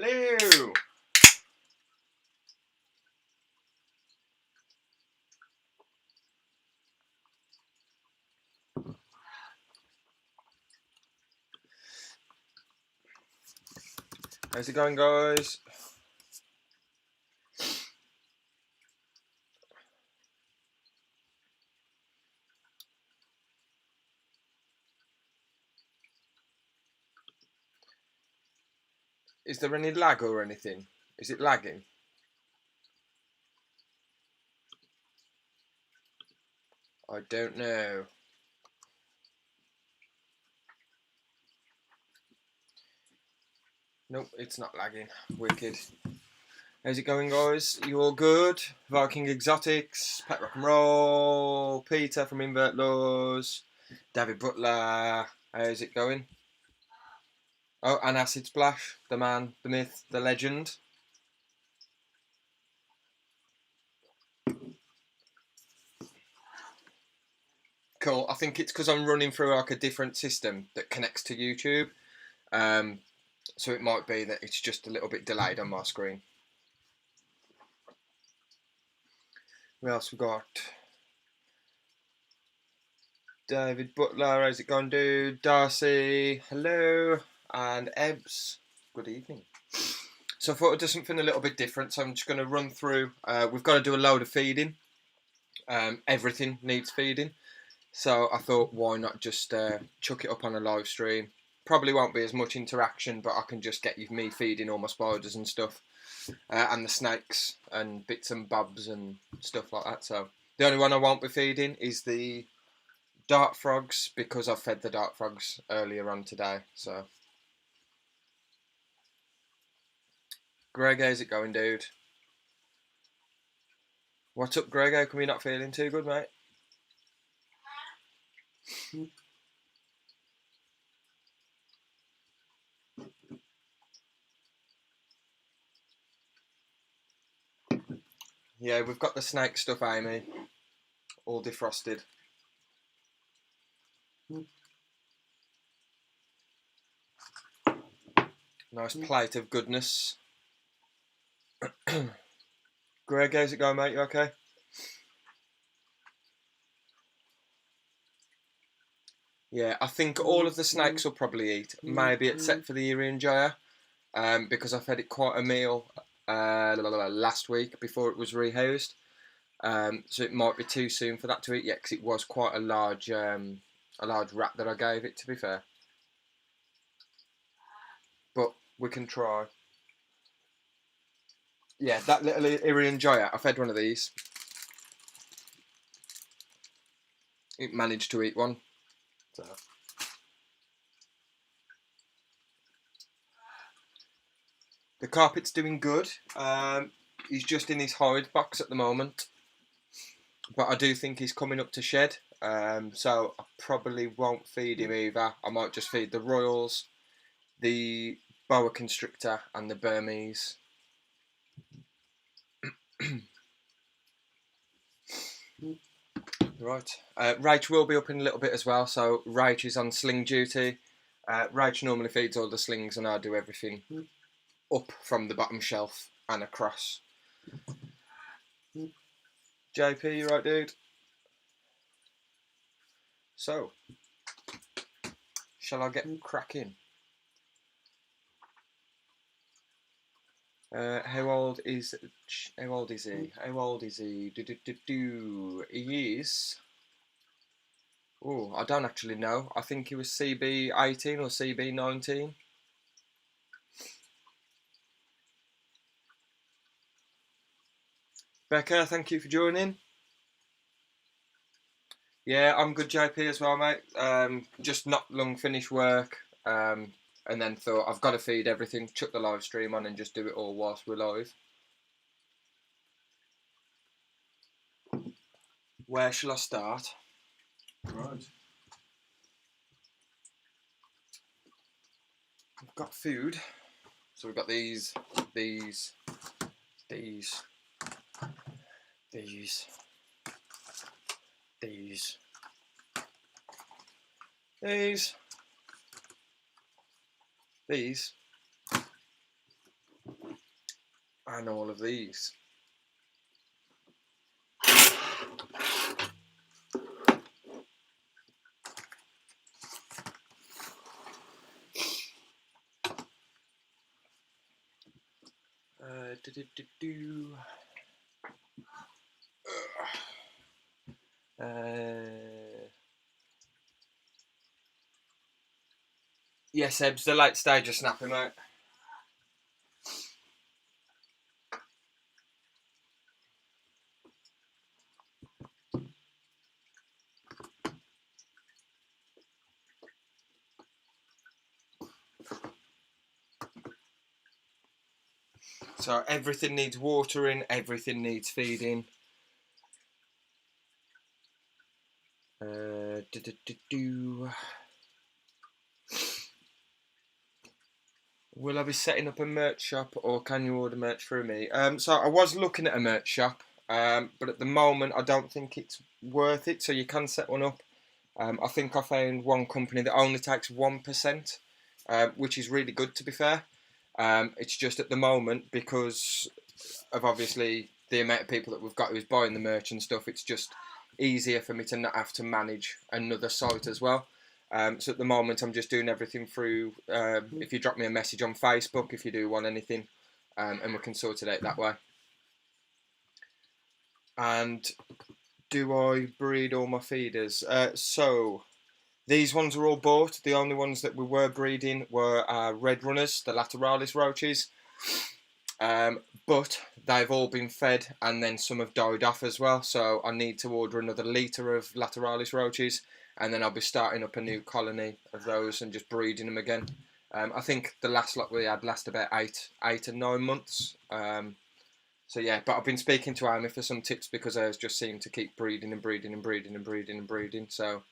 Hello! How's it going, guys? Is there any lag or anything? Is it lagging? I don't know. Nope, it's not lagging. Wicked. How's it going, guys? You all good? Viking Exotics, Pet Rock and Roll, Peter from Invert Laws, David Butler. How's it going? Oh, and Acid Splash, the man, the myth, the legend. Cool. I think it's because I'm running through like a different system that connects to YouTube. So it might be that it's just a little bit delayed on my screen. What else we got? David Butler, how's it going, dude? Darcy, hello. And Ebbs, good evening. So I thought I'd do something a little bit different. So I'm just going to run through. We've got to do a load of feeding. Everything needs feeding. So I thought, why not just chuck it up on a live stream? Probably won't be as much interaction, but I can just get you me feeding all my spiders and stuff. And the snakes and bits and bobs and stuff like that. So the only one I won't be feeding is the dart frogs, because I fed the dart frogs earlier on today. So Greg, how's it going, dude? What's up, Greg? How come you're not feeling too good, mate? Yeah, we've got the snake stuff, Amy, all defrosted. Nice plate of goodness. Greg, how's it going, mate? You okay? Yeah, I think all of the snakes will probably eat, maybe except for the Irian Jaya, because I fed it quite a meal last week before it was rehoused. So it might be too soon for that to eat yet, because it was quite a large rat that I gave it, to be fair. But we can try. Yeah, that little Irian Jaya, I fed one of these. It managed to eat one. So. The carpet's doing good. He's just in his hide box at the moment. But I do think he's coming up to shed. So I probably won't feed him either. I might just feed the Royals, the boa constrictor and the Burmese. Right. Rach will be up in a little bit as well. So Rach is on sling duty. Rach normally feeds all the slings and I do everything up from the bottom shelf and across. JP, you right, dude? So, shall I get cracking? How old is he? How old is he? He is. Oh, I don't actually know. I think he was CB 18 or CB 19. Becca, thank you for joining. Yeah, I'm good, JP, as well, mate. Just not long finished work, and then thought I've got to feed everything. Chuck the live stream on and just do it all whilst we're live. Where shall I start? Right. We've got food. So we've got these, these, these, these, these, these, these, and all of these. Yes, Ebs, the late stage of snapping, mate. So everything needs watering, everything needs feeding. Will I be setting up a merch shop, or can you order merch through me? So I was looking at a merch shop, but at the moment I don't think it's worth it. So you can set one up. I think I found one company that only takes 1%, which is really good, to be fair. It's just at the moment, because of obviously the amount of people that we've got who's buying the merch and stuff, it's just easier for me to not have to manage another site as well. So at the moment I'm just doing everything through, if you drop me a message on Facebook if you do want anything, and we can sort it out that way. And do I breed all my feeders? So these ones are all bought. The only ones that we were breeding were our red runners, the lateralis roaches. But they've all been fed, and then some have died off as well. So I need to order another litre of lateralis roaches, and then I'll be starting up a new colony of those and just breeding them again. I think the last lot we had last about 8 and 9 months. So yeah, but I've been speaking to Amy for some tips, because I just seem to keep breeding and breeding and breeding and breeding and breeding. So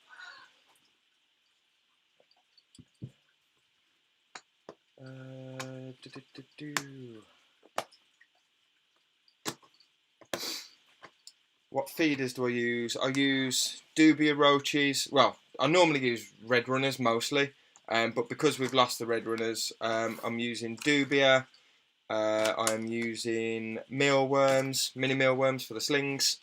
what feeders do I use? I use dubia roaches. Well, I normally use red runners mostly, but because we've lost the red runners, I'm using dubia. I'm using mealworms, mini mealworms for the slings.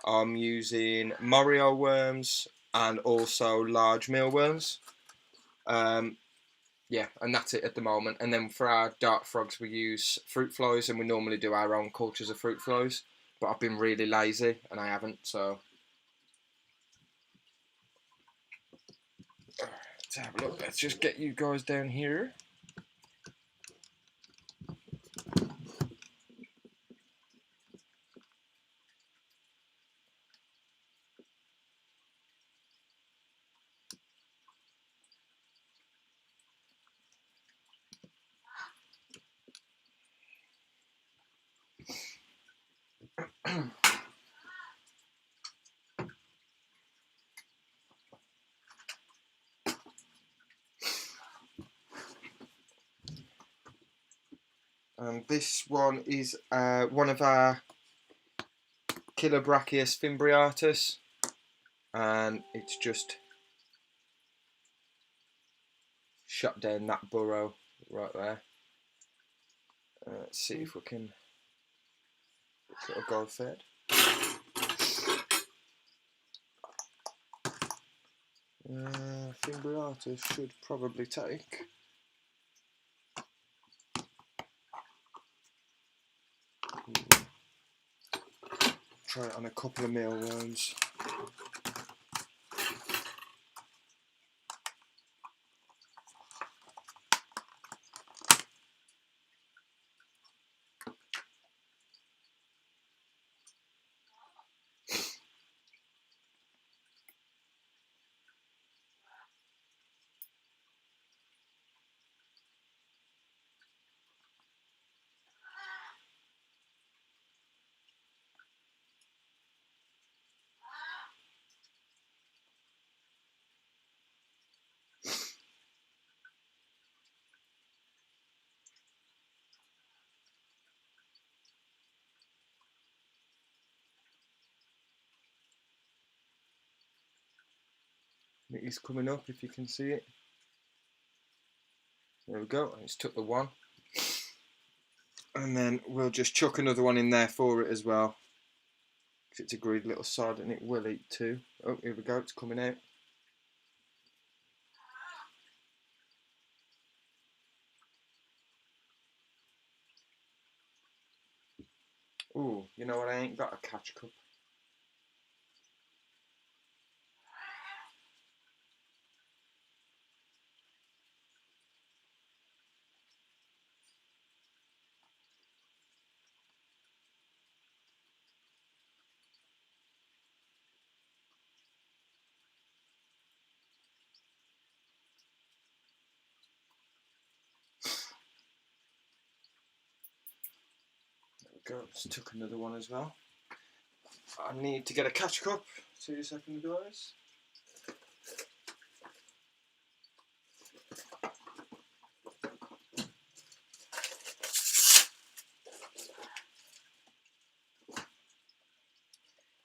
I'm using Morio worms and also large mealworms. Yeah, and that's it at the moment. And then for our dart frogs, we use fruit flies, and we normally do our own cultures of fruit flies. But I've been really lazy and I haven't, so let's have a look. Let's just get you guys down here. And this one is one of our killer rockiest fimbriatus, and it's just shut down that burrow right there. Let's see if we can get a go fed. Fimbriatus should probably take. Try it on a couple of mealworms. It is coming up, if you can see it. There we go, it's took the one. And then we'll just chuck another one in there for it as well. Because it's a greedy little sod and it will eat too. Oh, here we go, it's coming out. Ooh, you know what, I ain't got a catch cup. Go, just took another one as well. I need to get a catch cup. 2 seconds, guys.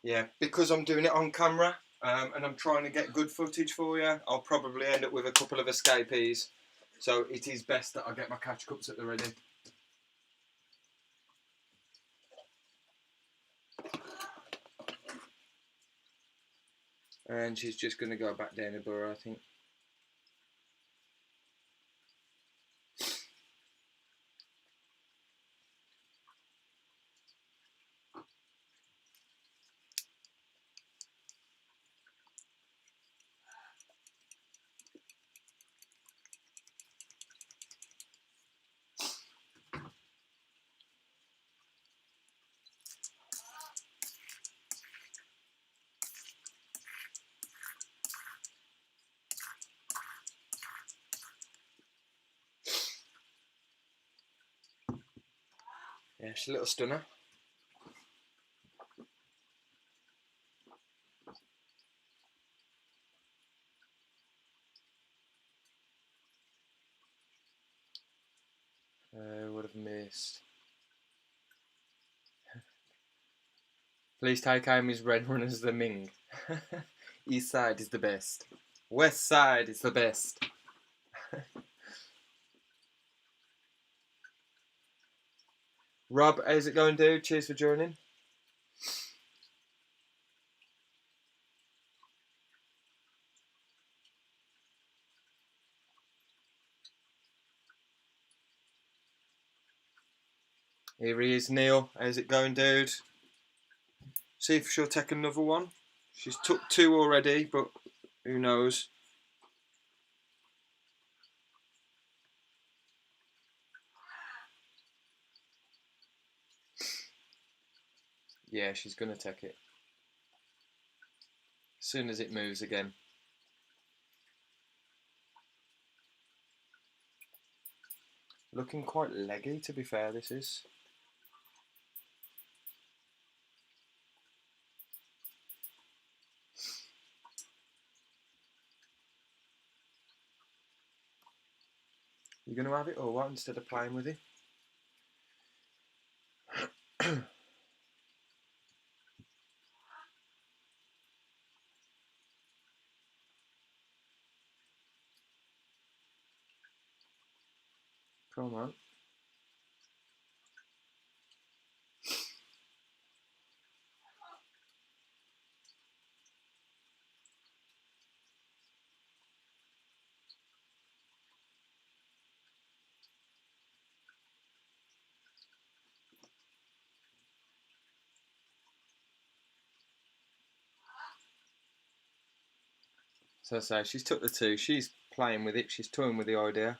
Yeah, because I'm doing it on camera and I'm trying to get good footage for you, I'll probably end up with a couple of escapees. So it is best that I get my catch cups at the ready. And she's just going to go back down the burrow, I think. Yeah, she's a little stunner. Would have missed. Please take aim as red runners the Ming. East side is the best. West side is the best. Rob, how's it going, dude? Cheers for joining. Here he is, Neil. How's it going, dude? See if she'll take another one. She's took 2 already, but who knows? Yeah, she's going to take it. As soon as it moves again. Looking quite leggy, to be fair, this is. You going to have it or what, instead of playing with it? Come on. So I say, she's took the 2. She's playing with it. She's toying with the idea.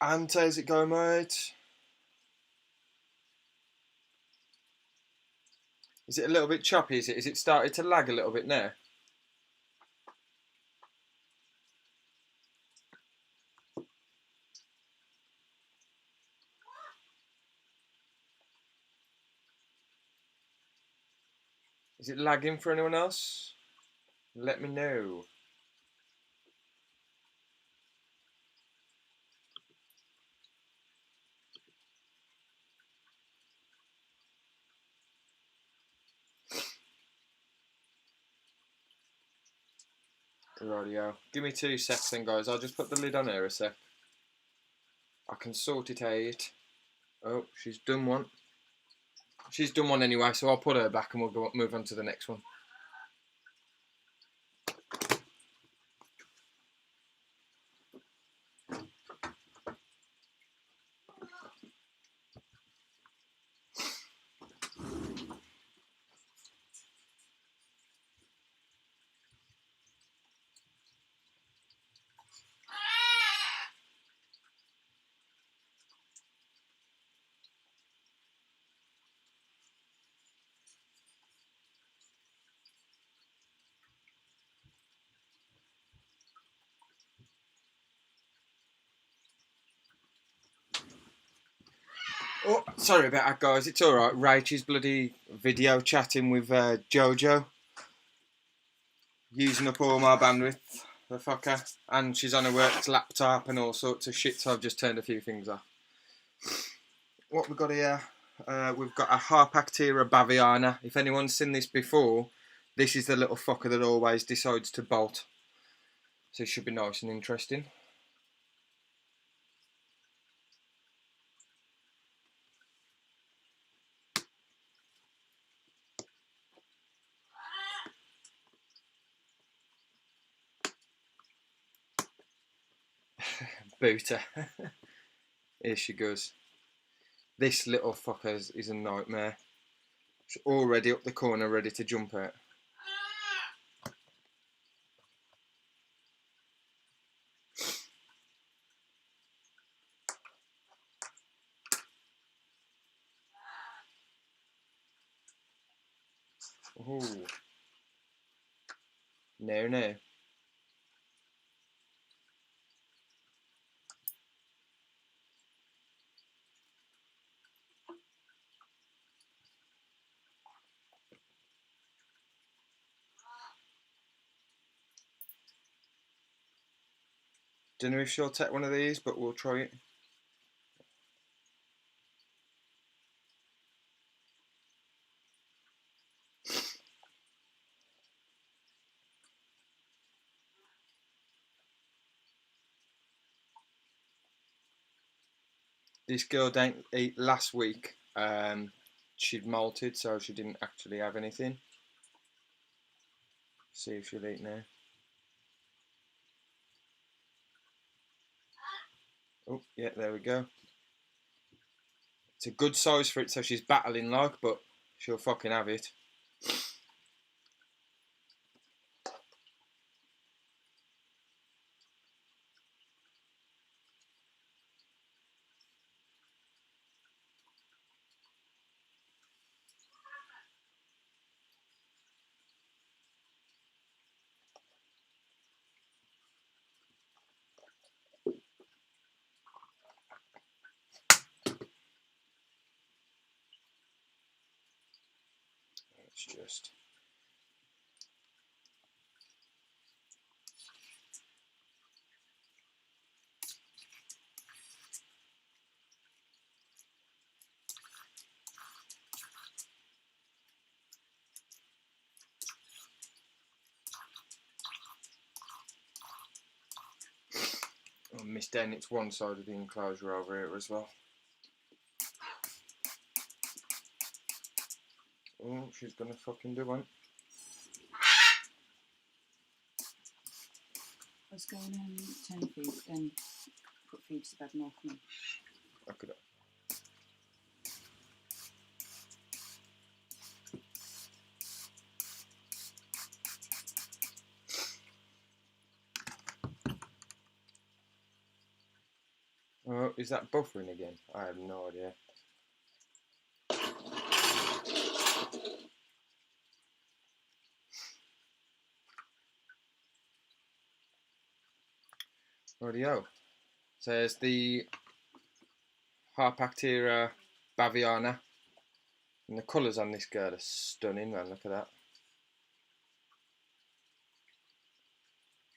And how's it going, mate? Is it a little bit choppy? Is it started to lag a little bit now? Is it lagging for anyone else? Let me know. Rightio. Give me 2 secs then, guys. I'll just put the lid on her a sec. I can sort it out. Oh, she's done one. She's done one anyway, so I'll put her back and we'll move on to the next one. Oh, sorry about that, guys. It's alright. Rachel's bloody video chatting with Jojo. Using up all my bandwidth, the fucker. And she's on her work's laptop and all sorts of shit, so I've just turned a few things off. What we've got here, we've got a Harpactira baviana. If anyone's seen this before, this is the little fucker that always decides to bolt. So it should be nice and interesting. Booter. Here she goes. This little fucker is a nightmare. She's already up the corner ready to jump out. Ooh. No, no. Don't know if she'll take one of these, but we'll try it. This girl didn't eat last week. She'd molted, so she didn't actually have anything. See if she'll eat now. Oh, yeah, there we go. It's a good size for it, so she's battling like, but she'll fucking have it. It's just... I missed down it's one side of the enclosure over here as well. Oh, she's gonna fucking do one. I was going to turn food, then put food to the bed and off me. Okay. Oh, is that buffering again? I have no idea. Rightio. So there's the Harpactira baviana. And the colours on this girl are stunning, man. Look at that.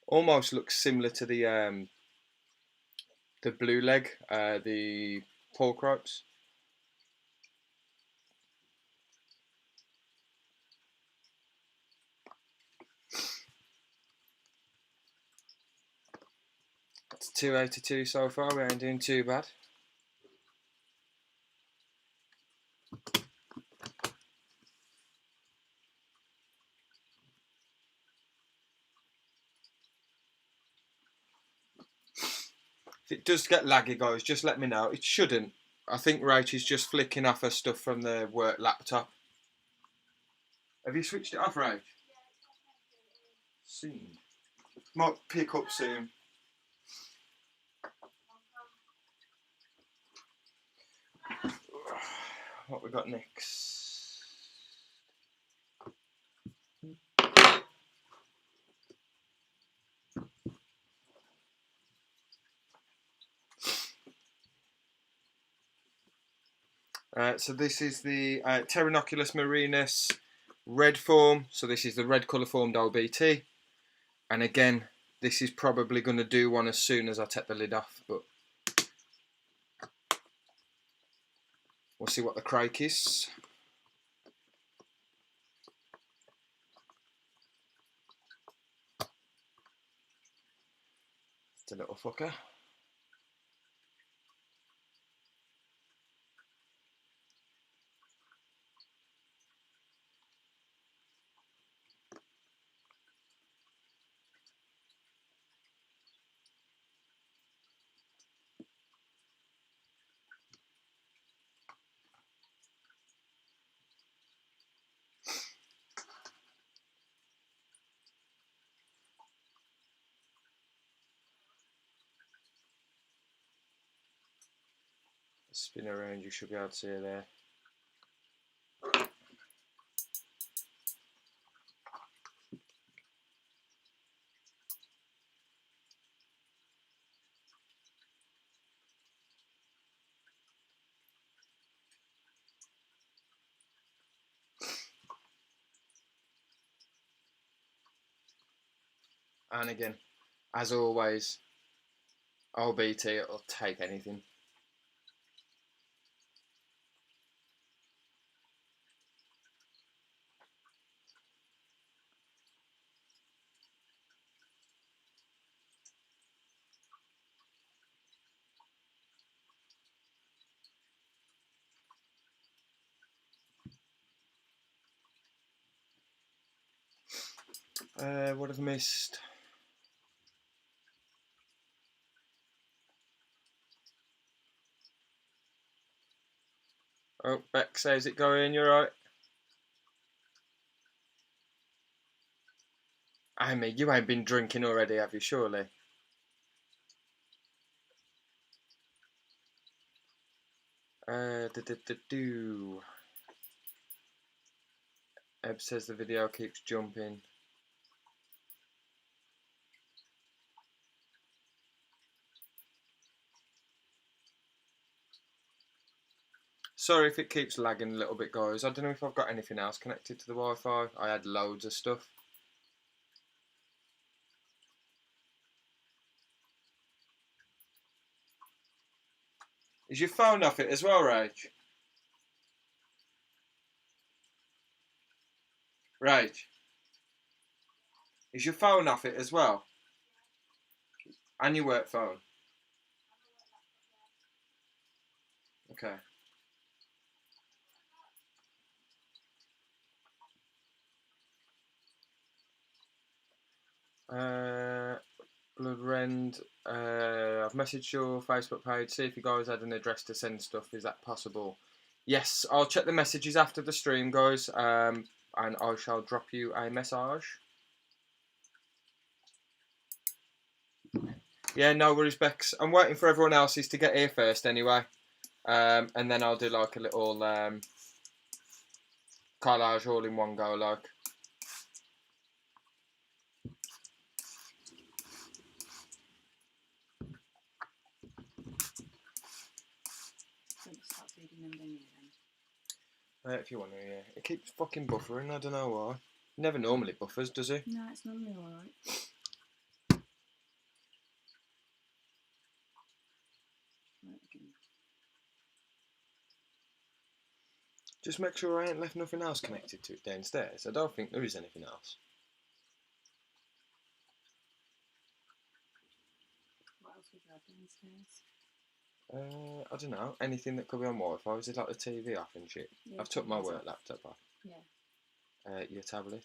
Almost looks similar to the blue leg, the pork ropes. It's 282 so far, we ain't doing too bad. If it does get laggy, guys, just let me know. It shouldn't. I think Rachel's just flicking off her stuff from the work laptop. Have you switched it off, Rach? Soon. Might pick up soon. What we got next? So this is the Tarantulus marinus red form. So this is the red colour formed LBT. And again, this is probably going to do one as soon as I take the lid off, but we'll see what the crake is. It's a little fucker. Spin around, you should be able to see it there. And again, as always, LBT, it'll take anything. What have I missed? Oh, Beck says it going, you're right. Amy, you ain't been drinking already, have you, surely? Eb says the video keeps jumping. Sorry if it keeps lagging a little bit, guys. I don't know if I've got anything else connected to the Wi-Fi. I had loads of stuff. Is your phone off it as well, Rach? Rach? Is your phone off it as well? And your work phone? Okay. Blood Rend, I've messaged your Facebook page, see if you guys had an address to send stuff, is that possible? Yes, I'll check the messages after the stream, guys, and I shall drop you a message. Yeah, no worries, Bex. I'm waiting for everyone else's to get here first anyway, and then I'll do like a little collage all in one go, like. Start feeding them then, then. If you want to, yeah. It keeps fucking buffering, I don't know why. Never normally buffers, does it? No, it's normally alright. Just make sure I ain't left nothing else connected to it downstairs. I don't think there is anything else. What else have downstairs? I don't know. Anything that could be on Wi-Fi. Is it like the TV off and shit? Yeah, I've took my TV's work off. laptop off. Yeah. Your tablet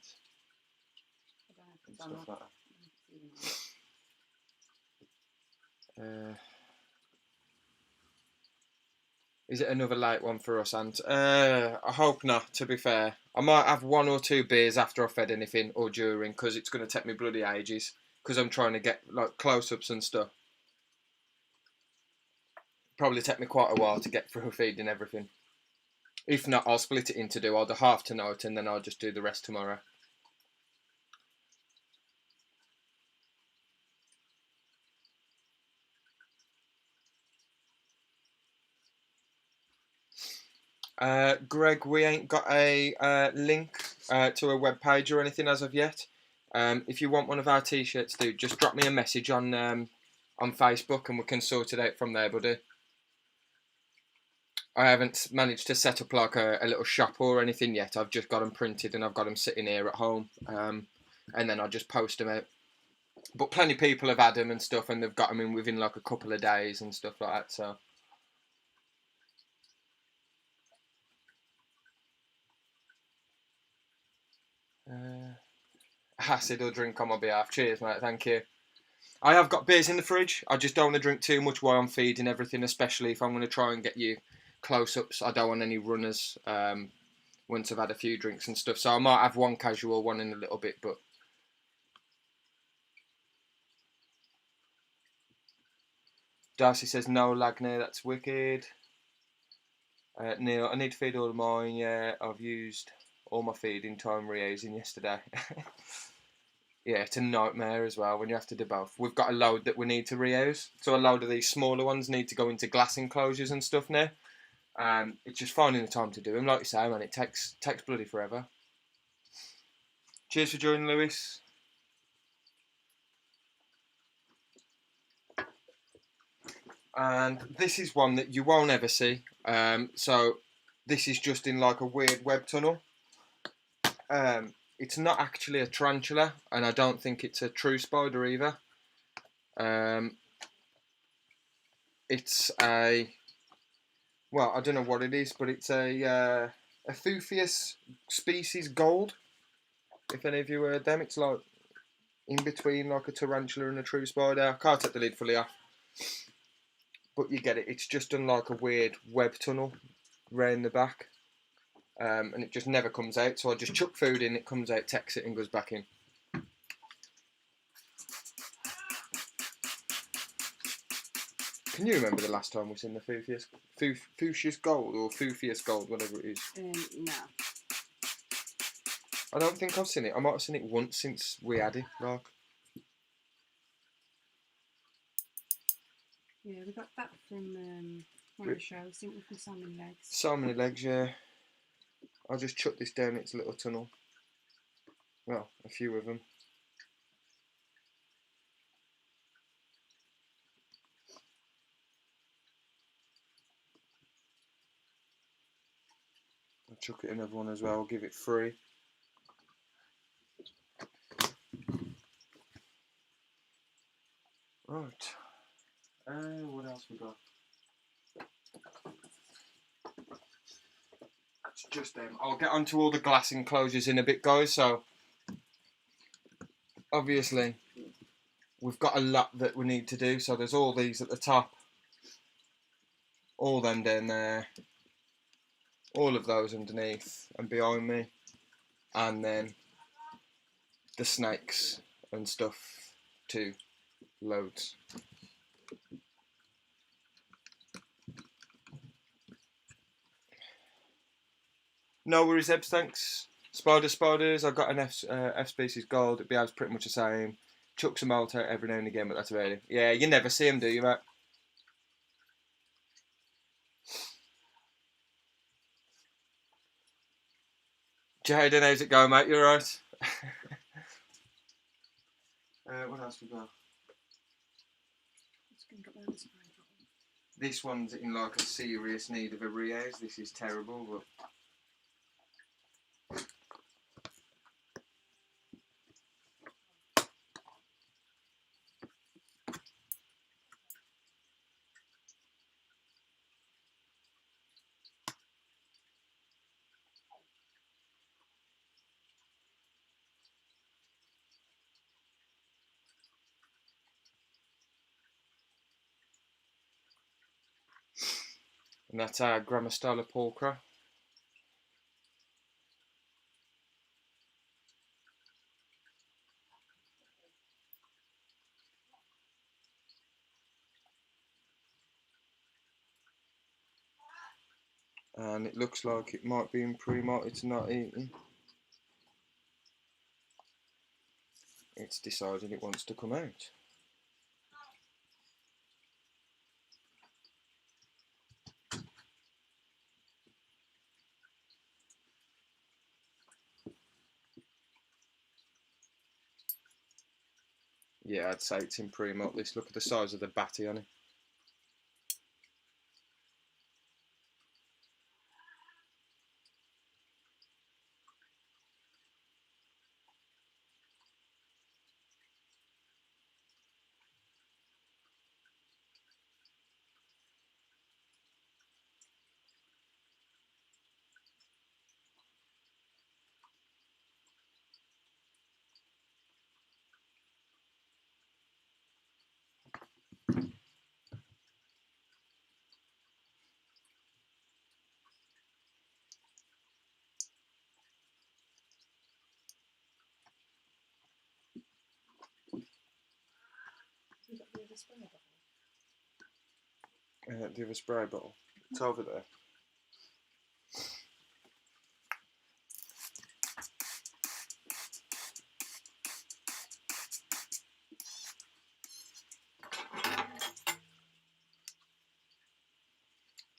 I don't know if and it's on stuff or like not. It's even on. that. Is it another late one for us, Ant? I hope not, to be fair. I might have 1 or 2 beers after I've fed anything or during, because it's going to take me bloody ages, because I'm trying to get like close-ups and stuff. Probably take me quite a while to get through feeding everything. If not, I'll split it into do. I'll do half tonight and then I'll just do the rest tomorrow. Greg, we ain't got a link to a web page or anything as of yet. If you want one of our t-shirts, dude, just drop me a message on Facebook and we can sort it out from there, buddy. I haven't managed to set up like a little shop or anything yet. I've just got them printed and I've got them sitting here at home, and then I'll just post them out. But plenty of people have had them and stuff, and they've got them in within like a couple of days and stuff like that. So. Acid or drink on my behalf. Cheers, mate. Thank you. I have got beers in the fridge. I just don't want to drink too much while I'm feeding everything, especially if I'm going to try and get you close-ups. I don't want any runners once I've had a few drinks and stuff. So I might have one casual, one in a little bit, but... Darcy says, no lag near, that's wicked. Neil, I need to feed all of mine. Yeah, I've used all my feeding time reusing yesterday. Yeah, it's a nightmare as well when you have to do both. We've got a load that we need to reuse, so a load of these smaller ones need to go into glass enclosures and stuff now. It's just finding the time to do them. Like you say, man, it takes bloody forever. Cheers for joining, Lewis. And this is one that you won't ever see. So this is just in like a weird web tunnel. It's not actually a tarantula, and I don't think it's a true spider either. It's a... Well, I don't know what it is, but it's a Thufius species gold. If any of you heard them, it's like in between like a tarantula and a true spider. I can't take the lid fully off, but you get it. It's just done like a weird web tunnel round the back, and it just never comes out. So I just chuck food in, it comes out, takes it, and goes back in. Can you remember the last time we seen the Thufius gold or Thufius gold, whatever it is? No. I don't think I've seen it. I might have seen it once since we had it, like. Yeah, we got that from one of the shows, didn't we, from So Many Legs? So Many Legs, yeah. I'll just chuck this down its little tunnel. Well, a few of them. I'll chuck it another one as well, give it 3. Right. What else we got? That's just them. I'll get onto all the glass enclosures in a bit, guys, so... Obviously, we've got a lot that we need to do, so there's all these at the top. All them down there. All of those underneath and behind me. And then the snakes and stuff too. Loads. No worries, Ebs, thanks. Spiders. I've got an F species gold. It behaves pretty much the same. Chuck some molt out every now and again, but that's about it. Yeah, you never see them, do you, mate? Jaden, how's it going, mate? You alright? What else we got? This one's in like a serious need of a reuse. This is terrible, but... And that's our Grammostola pulchra. And it looks like it might be in pre-molt. It's not eating. It's decided it wants to come out. Yeah, I'd say it's in pre-molt. This, look at the size of the batty on it. The other spray bottle. It's over there.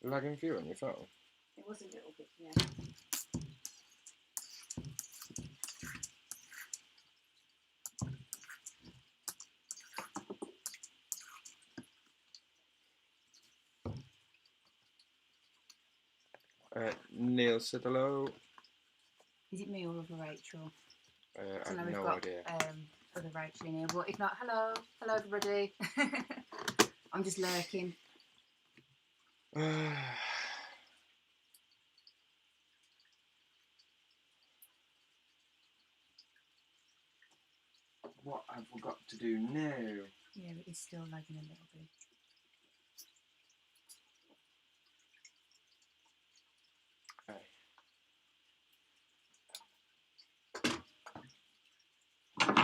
Lagging for you on your phone? It was a little bit, yeah. Neil said hello. Is it me or other Rachel? I So now have we've no got idea. other Rachel in here, but if not, hello everybody. I'm just lurking. What have we got to do now? Yeah, it is still lagging a little bit.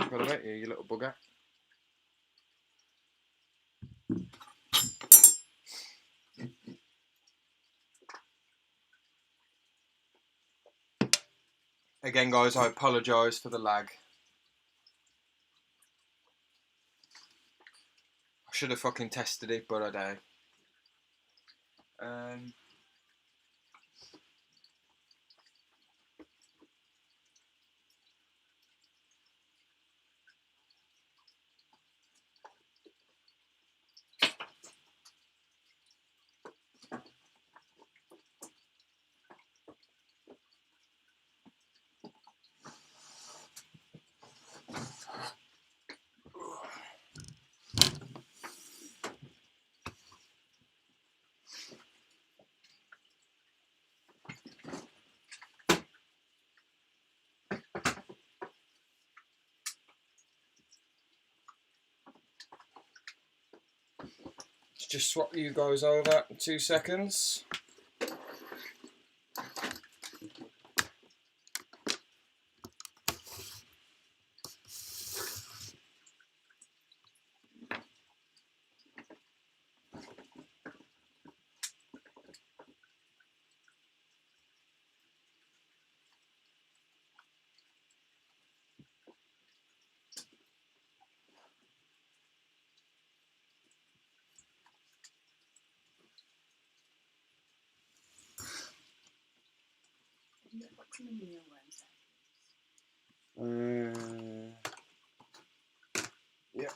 What about you, you little bugger? Again, guys, I apologise for the lag. I should have fucking tested it, but I don't. Let's just swap you guys over in 2 seconds. What's in the mealworms? Yeah.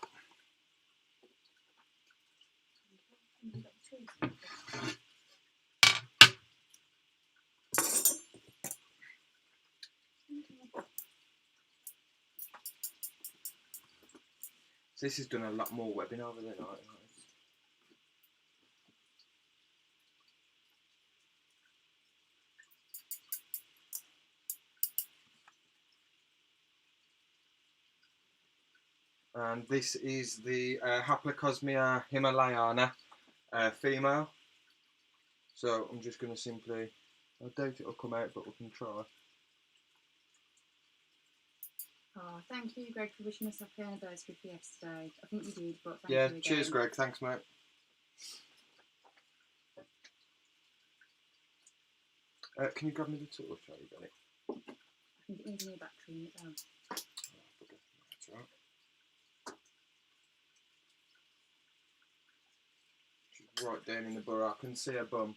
So this has done a lot more webbing over than I. And this is the Haplocosmia himalayana female. So I'm just going to simply, I doubt it'll come out, but we can try. Oh, thank you, Greg, for wishing us a happy anniversary for yesterday. I think you did, but thank Yeah, you again. cheers, Greg. Thanks, mate. Can you grab me the tool? Shall you got it? I think it needs a new battery in it, though. Oh, that's all right. She's right down in the burrow. I can see her bum.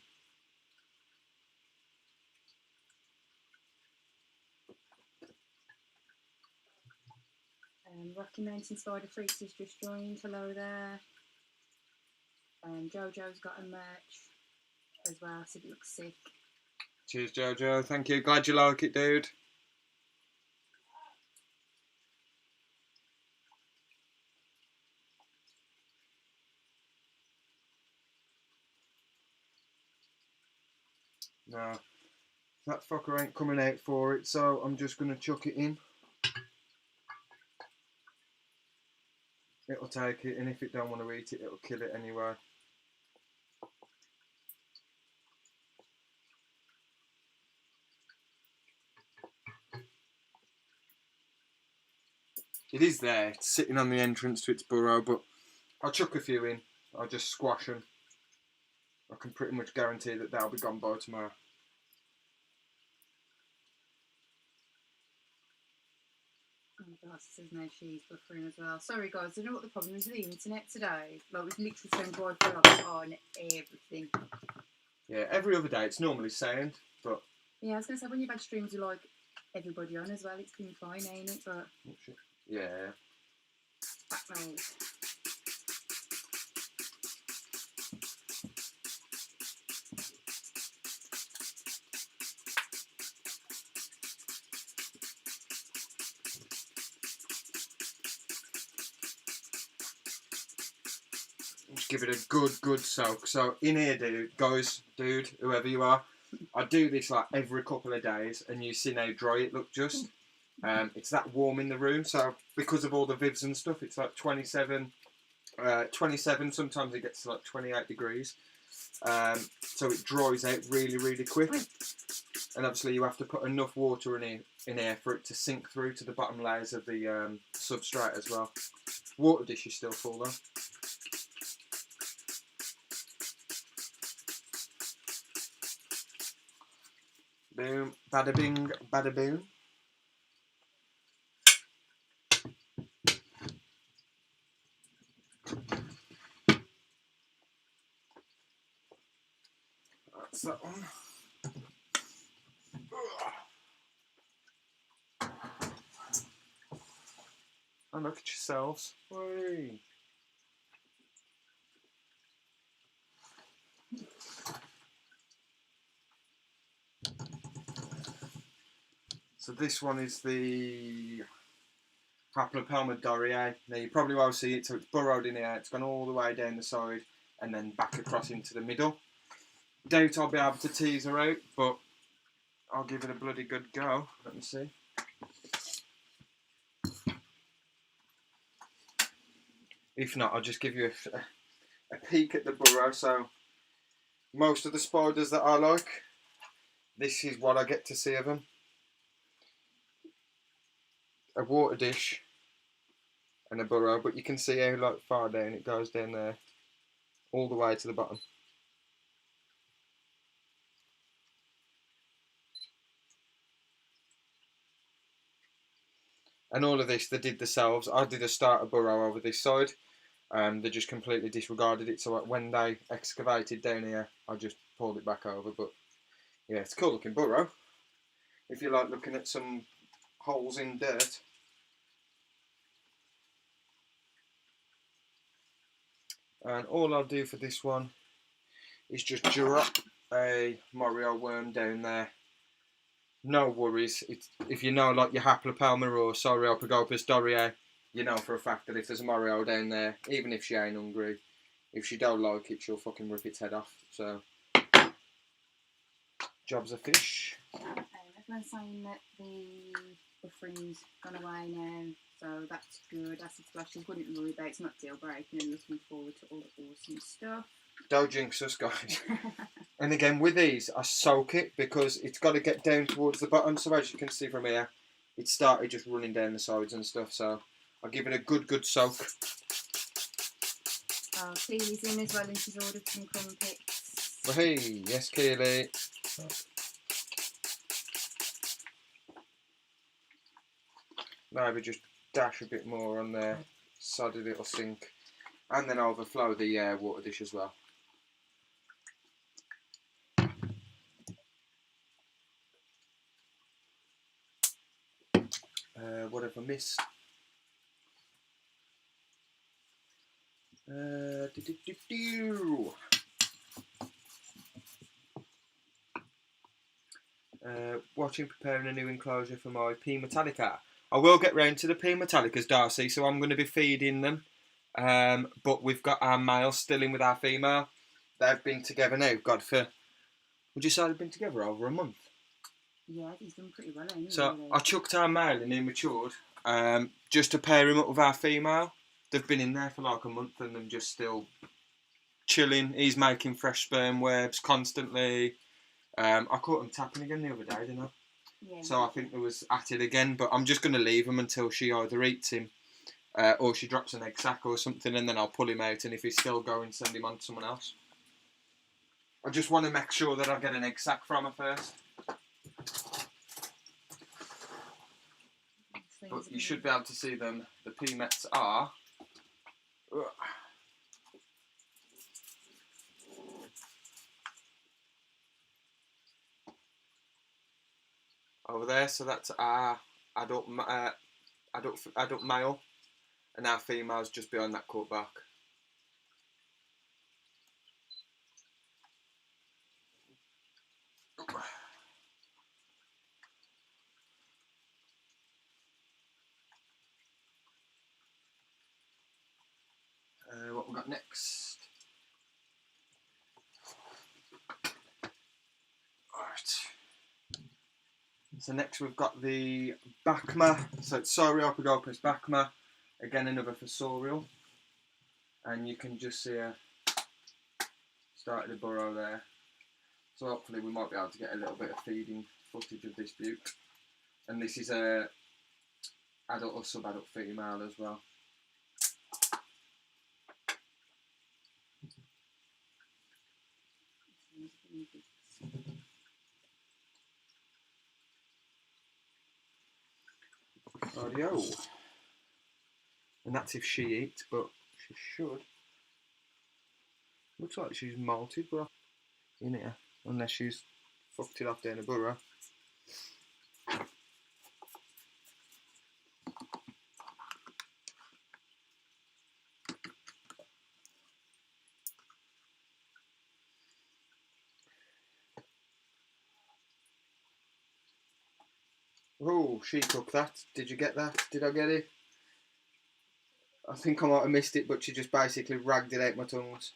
Rocky Mountain Spider Freaks has just joined. Hello there. Jojo's got a merch as well, so it looks sick. Cheers, Jojo. Thank you. Glad you like it, dude. No, that fucker ain't coming out for it, so I'm just going to chuck it in. It'll take it, and if it don't want to eat it, it'll kill it anyway. It is there, it's sitting on the entrance to its burrow, but I'll chuck a few in. I'll just squash them. I can pretty much guarantee that they'll be gone by tomorrow. Oh my gosh, there's no she's buffering as well. Sorry guys, I don't know what the problem is with the internet today. Like, we've literally turned Wi-Fi on everything. Yeah, every other day it's normally sound, but... Yeah, I was going to say, when you've had streams with like everybody on as well, it's been fine, ain't it? But... yeah. Back rolls. Just give it a good soak. So in here, dude, whoever you are, I do this like every couple of days, and you see how dry it looks just. It's that warm in the room, so because of all the vivs and stuff, it's like 27, sometimes it gets to like 28 degrees. So it dries out really quick. And obviously you have to put enough water in here for it to sink through to the bottom layers of the substrate as well. Water dish is still full though. Boom, bada bing, bada boom. That's that one. And look at yourselves. Whee. So this one is the Haplopelma Dorrier. Now you probably won't see it, so it's burrowed in here. It's gone all the way down the side and then back across into the middle. Doubt I'll be able to tease her out, but I'll give it a bloody good go. Let me see. If not, I'll just give you a peek at the burrow. So most of the spiders that I like, this is what I get to see of them. A water dish and a burrow, but you can see how like far down it goes down there, all the way to the bottom. And all of this they did themselves. I did a starter burrow over this side. They just completely disregarded it, so when they excavated down here, I just pulled it back over. But yeah, it's a cool looking burrow. If you like looking at some holes in dirt. And all I'll do for this one is just drop a Morio worm down there. No worries. If you know like your Haplopelma or Sauropogopas Dorrier, you know for a fact that if there's a Morio down there, even if she ain't hungry, if she don't like it, she'll fucking rip its head off. So, job's a fish. Everyone's saying that the buffering's gone away now, so that's good. Acid splashes, wouldn't worry about, it's not deal breaking, and looking forward to all the awesome stuff. Don't jinx us, guys. And again, with these, I soak it because it's got to get down towards the bottom. So as you can see from here, it started just running down the sides and stuff. So I'll give it a good soak. Oh, Keely's in as well, and she's ordered some crumpets. Well, hey, yes, Keely. Maybe just dash a bit more on there, so that it'll sink, and then overflow the water dish as well. What have I missed? Watching preparing a new enclosure for my P Metallica. I will get round to the P Metallicas, Darcy, so I'm going to be feeding them. But we've got our male still in with our female. They've been together now, God, would you say they've been together over a month? Yeah, he's done pretty well, ain't he? So Really? I chucked our male and he matured, just to pair him up with our female. They've been in there for like a month and them just still chilling. He's making fresh sperm webs constantly. I caught him tapping again the other day, didn't I? Yeah. So I think there was at it again, but I'm just going to leave him until she either eats him or she drops an egg sac or something, and then I'll pull him out, and if he's still going, send him on to someone else. I just want to make sure that I get an egg sac from her first. But you should be able to see them. The P-mets are... over there, so that's our adult male, and our female's just behind that cut back. What we got next? Alright. So next we've got the backman. So it's Saureopagopus backman. Again, another fossorial. And you can just see started the burrow there. So hopefully we might be able to get a little bit of feeding footage of this butte. And this is a adult or sub-adult female as well. Audio. And that's if she eats, but she should. Looks like she's molted, but in here, unless she's fucked it off down the burrow. Oh, she cooked that. Did you get that? Did I get it? I think I might have missed it, but she just basically ragged it out my tongues.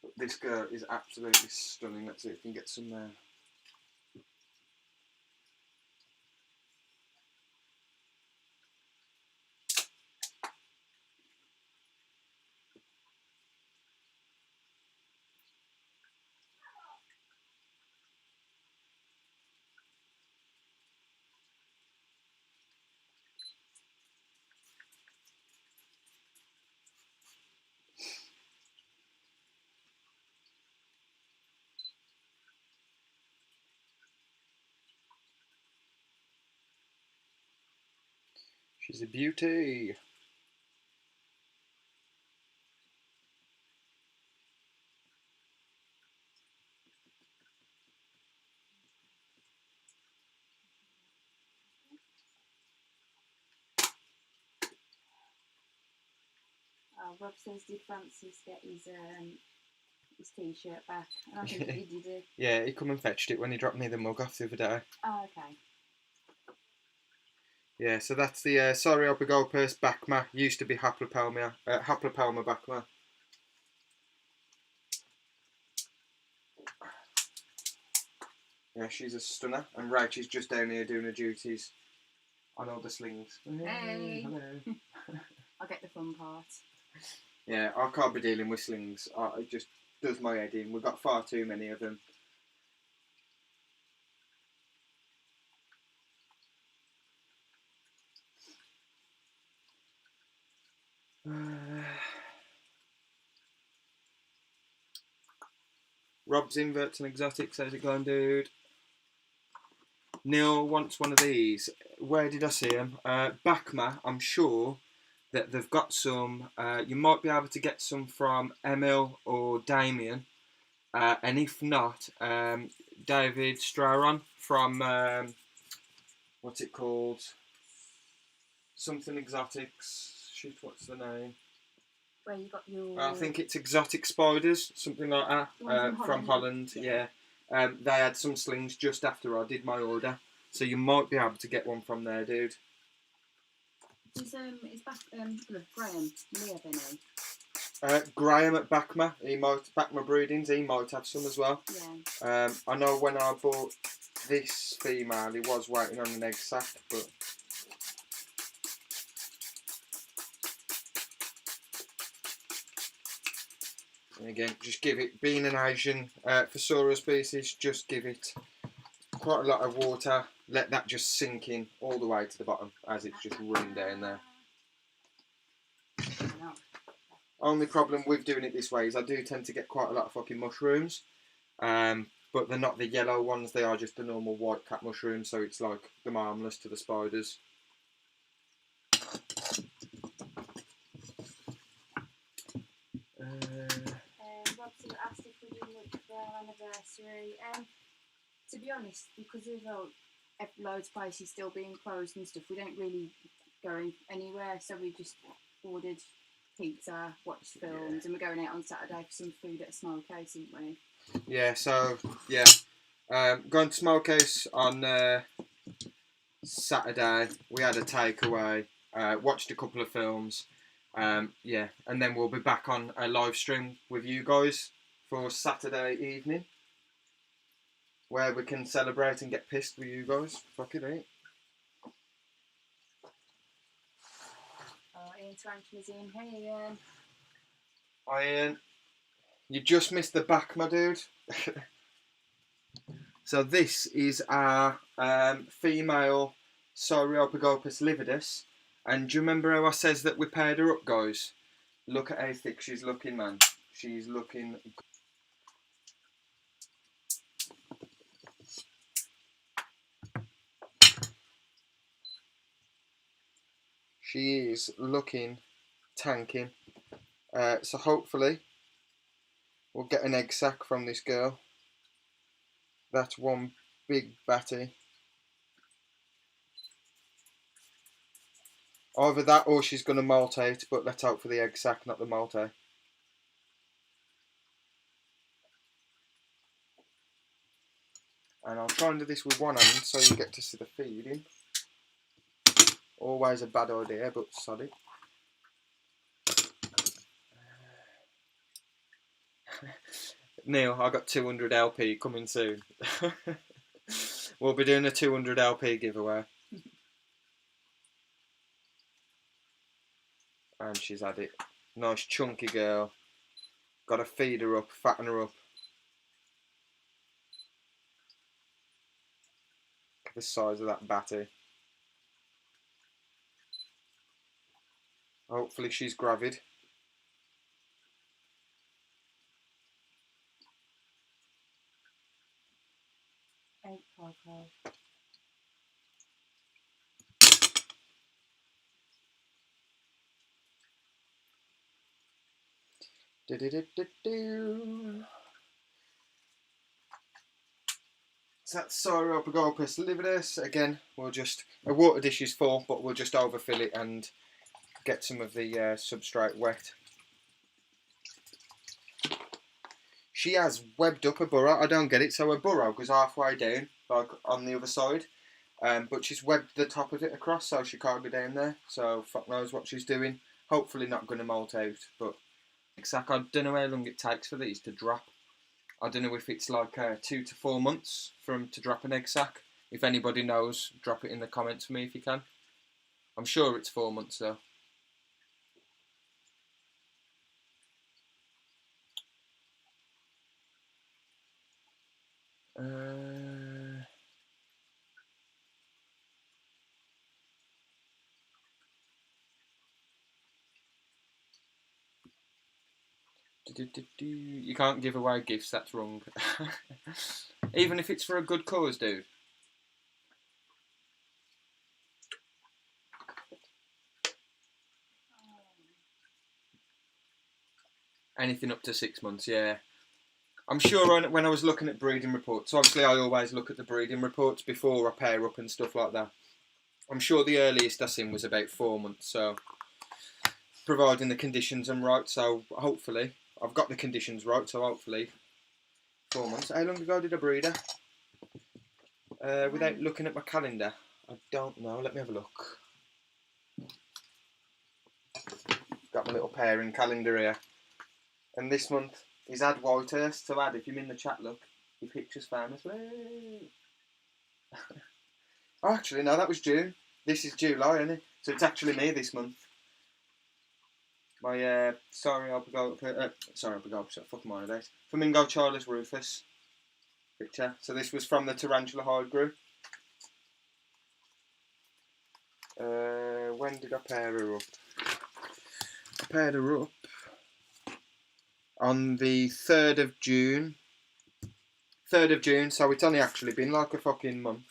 But this girl is absolutely stunning. Let's see if we can get some there. She's a beauty. Rob says, did Francis get his t-shirt back? And I think he did. Yeah, he come and fetched it when he dropped me the mug off the other day. Oh, okay. Yeah, so that's the Saureopagopus backma. Used to be Haplopalma backma. Yeah, she's a stunner, and Rachel's just down here doing her duties. I know the slings. Hey. Hello. I'll get the fun part. Yeah, I can't be dealing with slings. It just does my head in. We've got far too many of them. Rob's Inverts and Exotics, how's it going, dude? Neil wants one of these. Where did I see them? Backman, I'm sure that they've got some. You might be able to get some from Emil or Damien. And if not, David Straron from, what's it called? Something Exotics. Shoot, what's the name? Where you got your... I think it's Exotic Spiders, something like that, from Holland. Yeah. They had some slings just after I did my order, so you might be able to get one from there, dude. Is Graham Lee have any? Graham at Backma, Backma Breedings, he might have some as well. Yeah. I know when I bought this female, he was waiting on an egg sac, but and again, just give it, being an Asian Fossura species, just give it quite a lot of water, let that just sink in all the way to the bottom as it's just running down there. No. Only problem with doing it this way is I do tend to get quite a lot of fucking mushrooms, but they're not the yellow ones, they are just the normal white cat mushrooms, so it's like the harmless to the spiders. Robson asked if we didn't look for our anniversary. To be honest, because of loads of places still being closed and stuff, we don't really go anywhere, so we just ordered pizza, watched films, and we're going out on Saturday for some food at a smokehouse, aren't we? Yeah, so, yeah. Going to Smokehouse on Saturday. We had a takeaway, watched a couple of films. Yeah, and then we'll be back on a live stream with you guys for Saturday evening, where we can celebrate and get pissed with you guys. Fuck it, eh? Oh, Ian Tarantula's in. Hey, Ian. Hi, Ian. You just missed the back, my dude. So this is our female Sauropagopus lividus. And do you remember how I says that we paired her up, guys? Look at how thick she's looking, man. She's looking... She is looking tanking. So hopefully we'll get an egg sac from this girl. That's one big batty. Either that or she's going to moltate, but let's hope for the egg sac, not the molte. And I'll try and do this with one hand so you get to see the feeding. Always a bad idea, but sorry. Neil, I got 200 LP coming soon. We'll be doing a 200 LP giveaway. And she's had it. Nice chunky girl. Got to feed her up, fatten her up. Look at the size of that batty. Hopefully she's gravid. Egg cocoa. So that's Sauropagopus lividus. Again, we'll just... A water dish is full, but we'll just overfill it and get some of the substrate wet. She has webbed up a burrow. I don't get it. So her burrow goes halfway down, like on the other side. But she's webbed the top of it across, so she can't go down there. So fuck knows what she's doing. Hopefully not going to molt out, but... Exactly. I don't know how long it takes for these to drop. I don't know if it's like 2 to 4 months for them to drop an egg sac. If anybody knows, drop it in the comments for me if you can. I'm sure it's 4 months though. You can't give away gifts, that's wrong. Even if it's for a good cause, dude. Anything up to 6 months, yeah. I'm sure when I was looking at breeding reports, obviously I always look at the breeding reports before I pair up and stuff like that. I'm sure the earliest I seen was about 4 months, so providing the conditions are right, so hopefully I've got the conditions right, so hopefully 4 months. How long ago did I breed her? Without looking at my calendar, I don't know. Let me have a look. Got my little pairing calendar here, and this month is Ad Whitehurst. So Ad, if you're in the chat, look, your picture's famous. Oh, actually, no, that was June. This is July, isn't it? So it's actually me this month. My sorry, I'll go. Fuck my days. Flamingo Charles Rufus picture. So this was from the Tarantula Hide group. When did I pair her up? I paired her up on the 3rd of June. 3rd of June, so it's only actually been like a fucking month.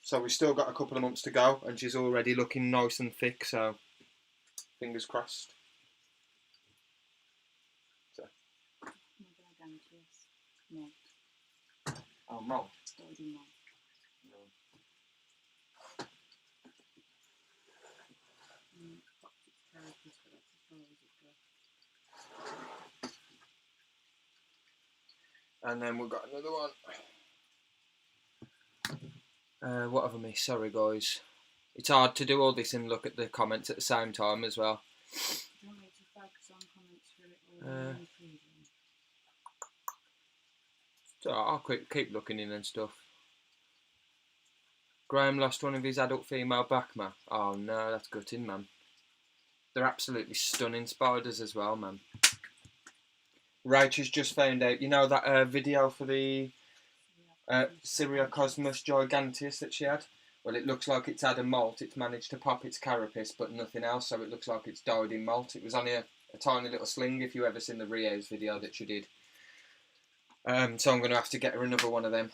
So we've still got a couple of months to go, and she's already looking nice and thick, so fingers crossed. So. Oh, molt. And then we've got another one. What have I missed? Sorry, guys. It's hard to do all this and look at the comments at the same time as well. Do you want me to focus on comments for it or So I'll keep looking in and stuff. Graham lost one of his adult female backman. Oh no, that's gutting, man. They're absolutely stunning spiders as well, man. Rachel's just found out, you know that video for the Cosmos giganteus that she had? Well, it looks like it's had a molt. It's managed to pop its carapace, but nothing else, so it looks like it's died in molt. It was only a tiny little sling, if you ever seen the Rio's video that she did. So I'm going to have to get her another one of them.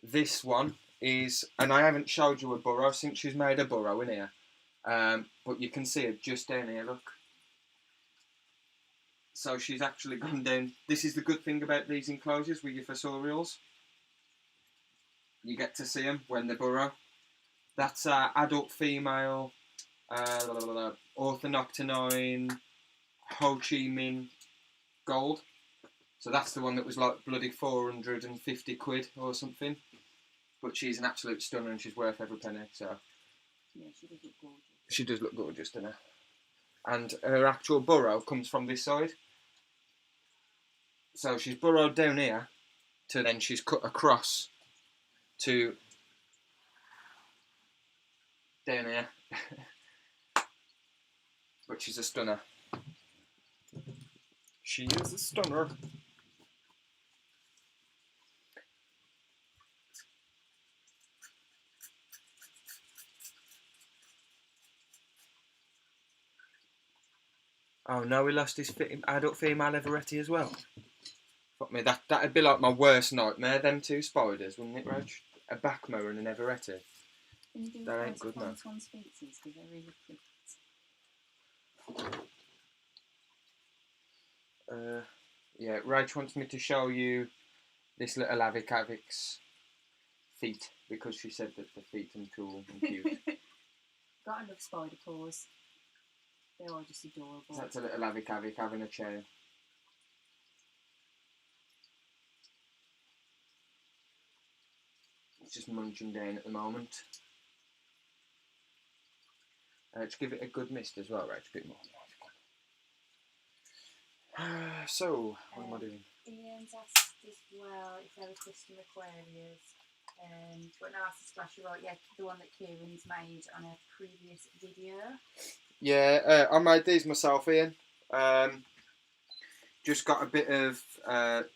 This one is, and I haven't showed you a burrow since she's made a burrow in here, but you can see it just down here, look. So she's actually gone down. This is the good thing about these enclosures with your fossorials. You get to see them when they burrow. That's adult female orthodoctonine Ho Chi Minh gold. So that's the one that was like bloody 450 quid or something. But she's an absolute stunner and she's worth every penny. So yeah, she does look gorgeous. She does look gorgeous, doesn't her? And her actual burrow comes from this side. So she's burrowed down here to then she's cut across to down here. But she's a stunner. She is a stunner. Oh no, we lost his adult female Everetti as well. Fuck me, that'd be like my worst nightmare, them two spiders, wouldn't it, Rog? A backmo and an Everetti. That ain't good, man. Yeah, Rach wants me to show you this little Avicavic's feet because she said that the feet are cool and cute. Gotta love spider paws. They are just adorable. So that's a little Avicavic having a chair. It's just munching down at the moment. Let's give it a good mist as well, Rach, a bit more. So, what am I doing? Ian's asked as well if they're custom aquariums. But no, that's a splash, right? Yeah, the one that Kieran's made on a previous video. Yeah, I made these myself, Ian. Just got a bit of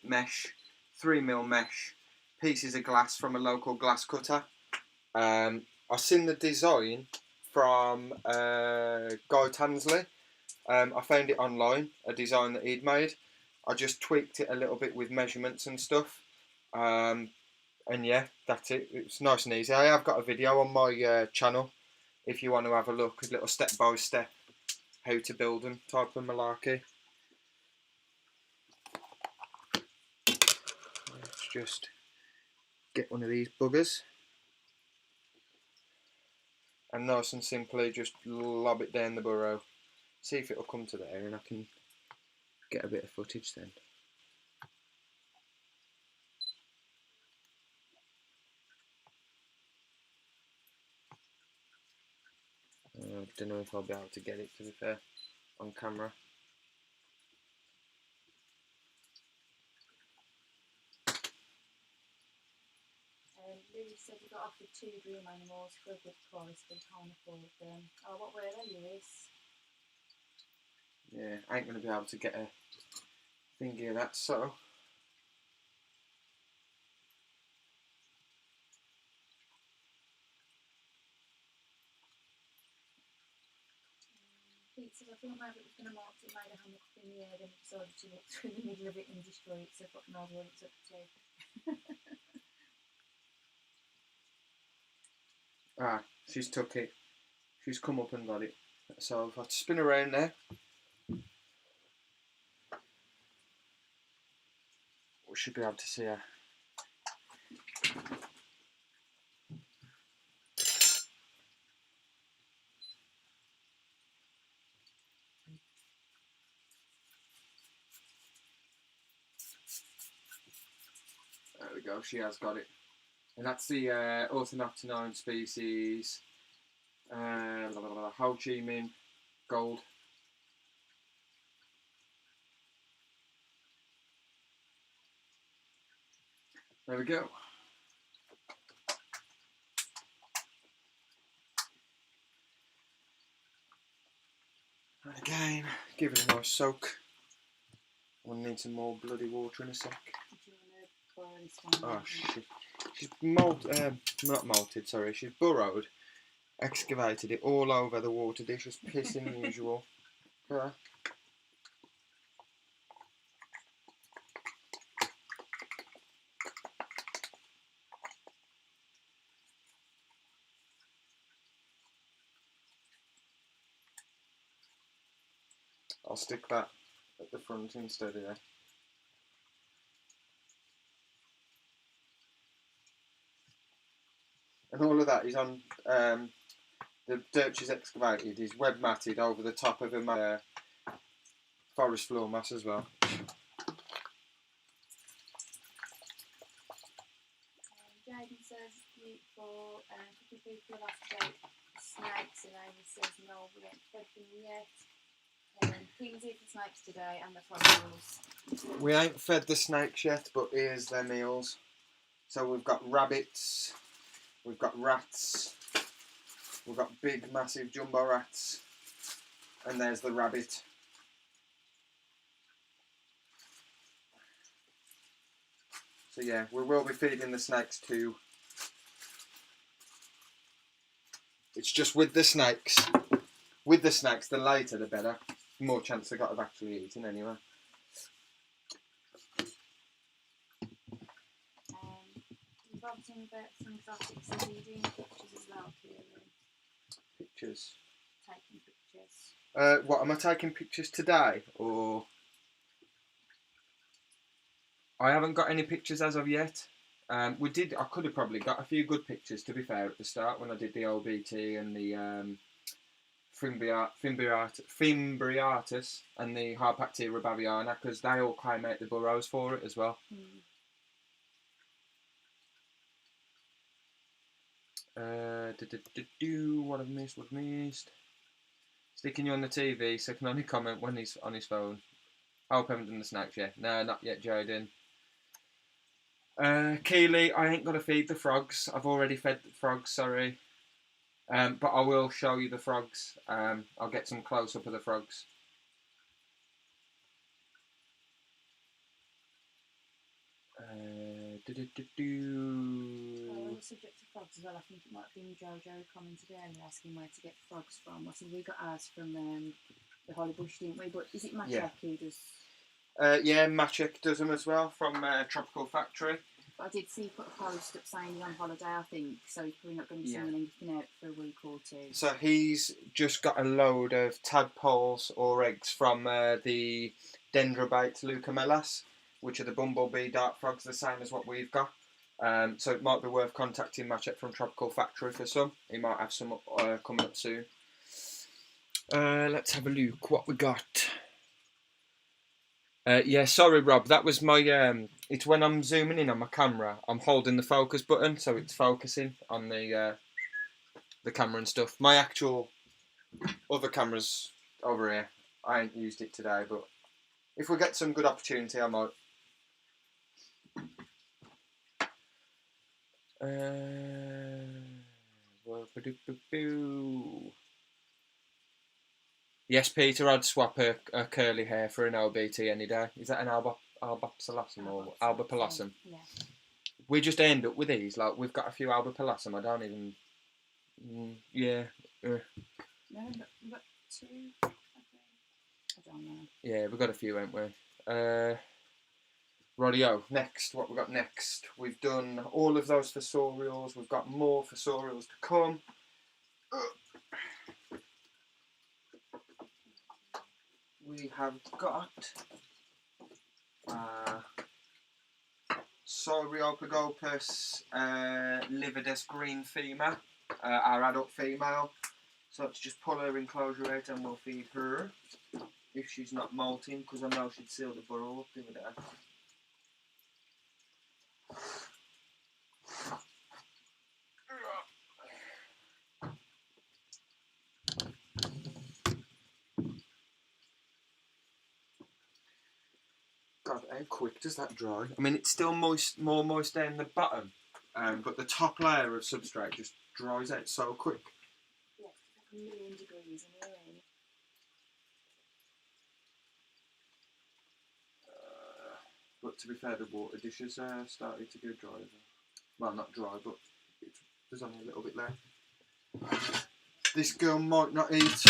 mesh, 3mm mesh, pieces of glass from a local glass cutter. I seen the design from Guy Tansley. I found it online, a design that he'd made. I just tweaked it a little bit with measurements and stuff. And yeah, that's it. It's nice and easy. I have got a video on my channel if you want to have a look, a little step by step how to build them type of malarkey. Let's just get one of these buggers and nice and simply just lob it down the burrow. See if it'll come to there and I can get a bit of footage then. I don't know if I'll be able to get it, to be fair, on camera. Lou said he got offered 2 dream animals for a good price, but he can't afford them. Oh, what were they, Lewis? Yeah, I ain't going to be able to get a thingy of that, so... Pete said, I thought maybe it was going to mark it, made a hammock up in the air, then it decided to walk through the middle of it and destroy it, so fuck knows what it's up to. Ah, she's took it. She's come up and got it. So I've got to spin around there. We should be able to see her. There we go, she has got it. And that's the orthognathodon species, Ho Chi Minh Gold. There we go. And again, give it a nice soak. We'll need some more bloody water in a sec. Do you want to borrow this one? Oh shit. She's not molted, sorry. She's burrowed, excavated it all over the water dish as pissing usual. Yeah. I'll stick that at the front instead of there. And all of that is on the dirt she's excavated is web matted over the top of a forest floor mass as well. Jaden says beautiful, couple of people have asked about snakes, and Amy says no, we ain't fed them yet. Please eat the snakes today and the fossils. We ain't fed the snakes yet, but here's their meals. So we've got rabbits, we've got rats, we've got big massive jumbo rats, and there's the rabbit. So yeah, we will be feeding the snakes too. It's just with the snakes, the later the better. More chance they got of actually eating anyway. Rob's Inverts and Exotics, are you doing pictures as well, Kieran? Pictures? Taking pictures. What, am I taking pictures today, or...? I haven't got any pictures as of yet. I could have probably got a few good pictures, to be fair, at the start when I did the OBT and the Fimbriatus and the Harpactira baviana, because they all came out the burrows for it as well. What I've missed. Sticking you on the TV, so I can only comment when he's on his phone. I hope I haven't done the snacks yet. No, not yet, Jaden. Keely, I ain't gonna feed the frogs. I've already fed the frogs, sorry. But I will show you the frogs. I'll get some close up of the frogs. On the subject of frogs as well, I think it might have been Jojo commented earlier asking where to get frogs from. I think we got ours from the Holly Bush, didn't we? But is it Machek who does? Yeah, Machek does them as well from Tropical Factory. But I did see put a post up saying he's on holiday, I think, so he's probably not going to be sending anything out for a week or two. So he's just got a load of tadpoles or eggs from the Dendrobate leucomelas, which are the bumblebee dart frogs, the same as what we've got. So it might be worth contacting Machek from Tropical Factory for some. He might have some coming up soon. Let's have a look what we got. Yeah, sorry Rob, that was my, it's when I'm zooming in on my camera, I'm holding the focus button, so it's focusing on the camera and stuff. My actual other camera's over here. I ain't used it today, but if we get some good opportunity, I might. Yes, Peter, I'd swap her curly hair for an LBT any day. Is that an albopalassum or albopalassum? Yeah. We just end up with these. Like, we've got a few albopalassum. I don't even... yeah. No, we've got two. I don't know. Yeah, we've got a few, haven't we? Rightio, next, what we got next? We've done all of those fossorials. We've got more fossorials to come. We have got Saureopagopus lividus green femur, our adult female. So let's just pull her enclosure out and we'll feed her if she's not molting, because I know she'd seal the burrow up the other day. God, how quick does that dry? I mean, it's still moist, more moist down the bottom, but the top layer of substrate just dries out so quick. Yeah, it's like 1,000,000 degrees in here, ain't it? But to be fair, the water dishes started to go dry. Well, not dry, but there's only a little bit left. This girl might not eat. Let's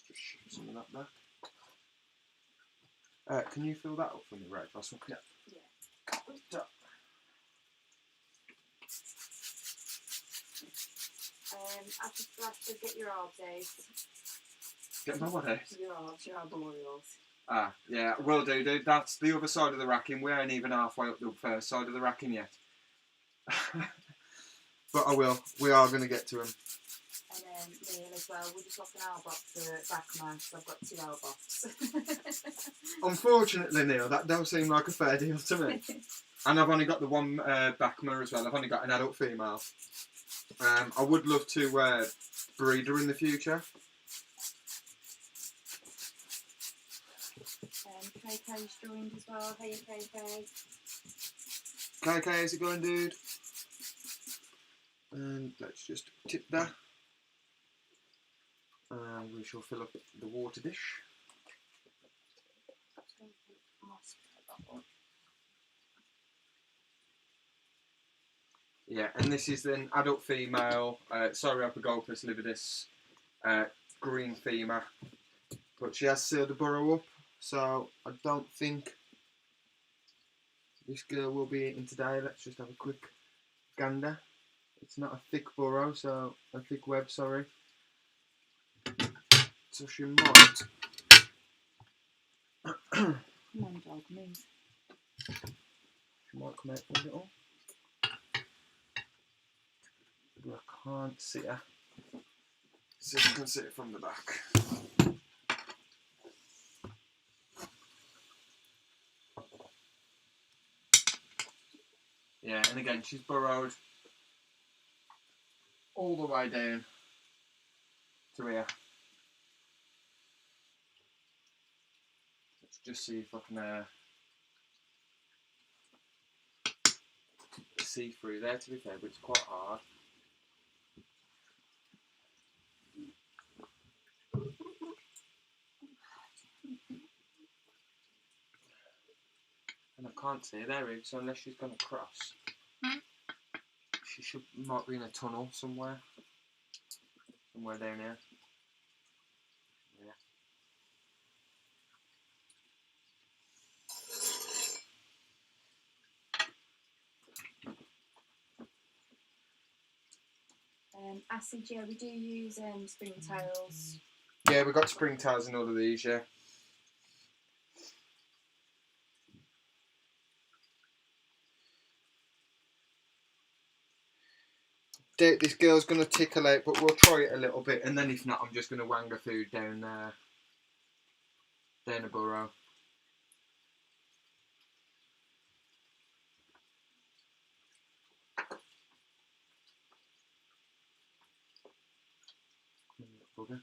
just shoot some of that back. Can you fill that up for me, Ray? Yeah. I just like to get your arbs out. Get my what out? Your arboreals. Ah, yeah, will do, dude. That's the other side of the racking. We ain't even halfway up the first side of the racking yet. But I will. We are going to get to him. And then Neil as well. We'll just swap an albop for backman, so I've got 2 albops. Unfortunately, Neil, that don't seem like a fair deal to me. And I've only got the one backman as well. I've only got an adult female. I would love to breed her in the future. KK's joined as well. Hey, KK. KK, how's it going, dude? And let's just tip that. And we shall fill up the water dish. Yeah, and this is an adult female, Saureopagopus lividus, green femur. But she has sealed the burrow up, so I don't think this girl will be eaten today. Let's just have a quick gander. It's not a thick burrow, so a thick web, sorry. So she might. Come on, dog, move. She might come out for a little. But I can't see her. See if I can see it from the back. Yeah, and again, she's burrowed all the way down to here. Just see if I can see through there, to be fair, but it's quite hard. And I can't see there, so unless she's going to cross, she might be in a tunnel somewhere down here. Acid, yeah, we do use springtails. Yeah, we've got springtails in all of these, yeah. Doubt this girl's going to tickle out, but we'll try it a little bit, and then if not, I'm just going to wang her food down a burrow. Bugger.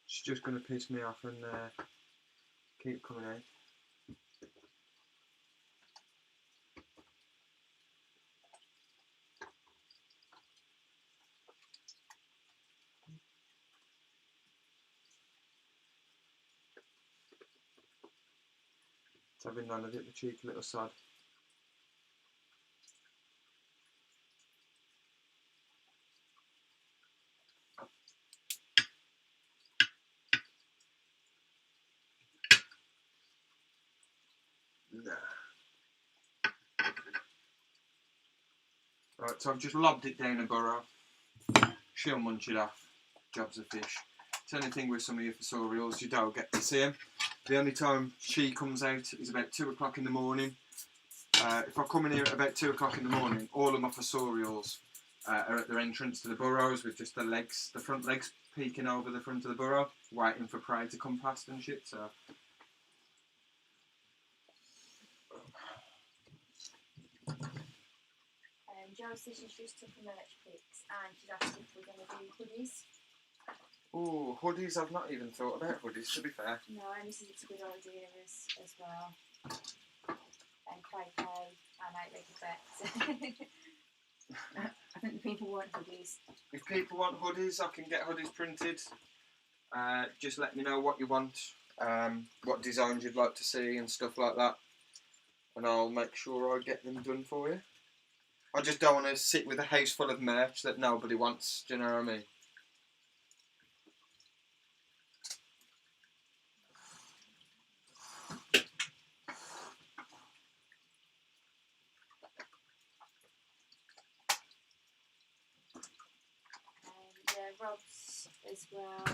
She's just going to piss me off and keep coming out. It's having none of it, the cheeky little sod. Nah. Right, so I've just lobbed it down a burrow. She'll munch it off. Job's a fish. It's the only thing with some of your fossorials, you don't get to see them. The only time she comes out is about 2 o'clock in the morning. If I come in here at about 2 o'clock in the morning, all of my fossorials are at their entrance to the burrows with just the front legs peeking over the front of the burrow, waiting for prey to come past and shit, so... Jo says she's just took a merch pics and she's asked if we're going to do hoodies. Oh, hoodies, I've not even thought about hoodies, to be fair. No, Amy says it's a good idea as well. And Quaco and Outrigged Bets. I think the people want hoodies. If people want hoodies, I can get hoodies printed. Just let me know what you want, what designs you'd like to see and stuff like that. And I'll make sure I get them done for you. I just don't want to sit with a house full of merch that nobody wants, do you know what I mean? Yeah, Rob's as well.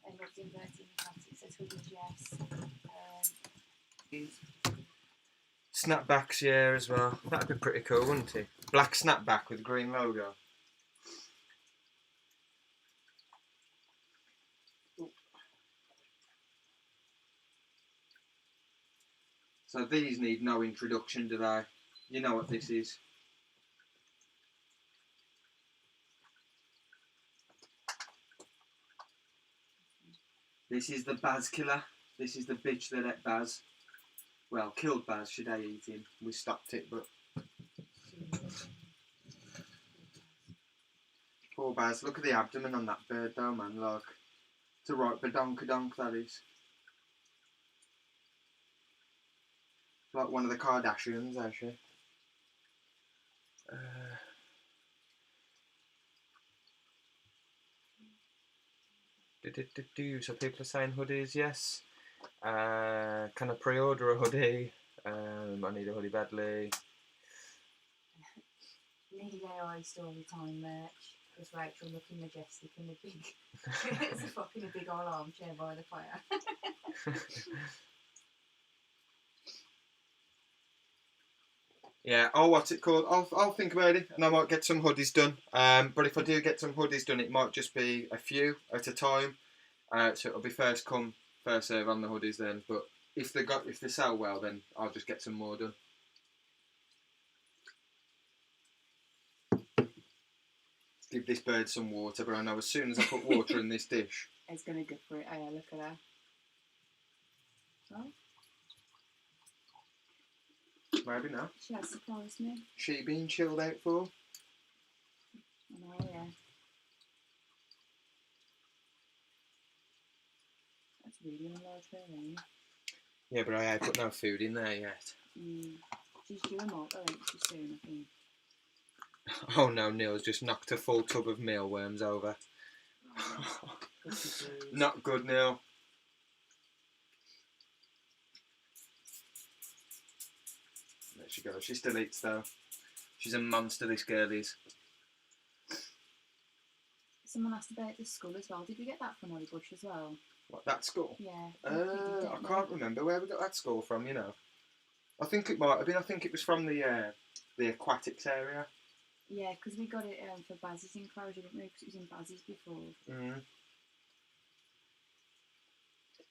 And Rob's inverting plastic says hoodies, yes. Snapbacks, yeah, as well. That'd be pretty cool, wouldn't it? Black snapback with green logo. So these need no introduction, do they? You know what this is. This is the Baz killer. This is the bitch that ate Baz. Well, killed Baz, should I eat him? We stopped it, but... Poor Baz. Look at the abdomen on that bird though, man, look. It's a right badonkadonk, that is. Like one of the Kardashians, actually. So people are saying hoodies, yes. Can I pre-order a hoodie? I need a hoodie badly. Need AI story time merch. Because Rachel looking majestic in a big... it's a fucking big old armchair by the fire. Yeah, oh, what's it called? I'll think about it, and I might get some hoodies done. But if I do get some hoodies done, it might just be a few at a time. So it'll be first come, first serve on the hoodies then. But if they sell well, then I'll just get some more done. give this bird some water, but I know as soon as I put water in this dish... It's going to go for it. Oh, yeah, look at her. Oh. Maybe not. She has surprised me. She being chilled out for? Oh, yeah. That's really unlike her, ain't it? Yeah, but I put no food in there yet. She's due a molt, I think, soon, I think. Oh no, Neil's just knocked a full tub of mealworms over. Not good, Neil. There she goes. She still eats though. She's a monster, this girl is. Someone asked about the skull as well. Did we get that from Ollie Bush as well? What, that skull? Yeah. I can't remember where we got that skull from, you know. I think it might have been. I think it was from the aquatics area. Yeah, because we got it for Baz's enclosure, didn't we? Because it was in Baz's before.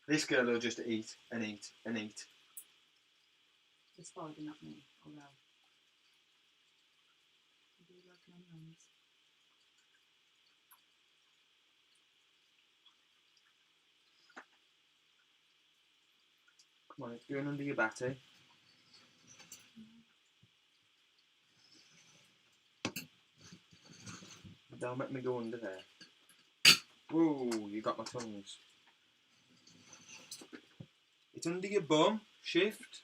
This girl will just eat and eat and eat. The spider, not me. Although. I do like onions. Come on, it's going under your batty. Don't make me go under there. Whoa, you got my tongues. It's under your bum. Shift.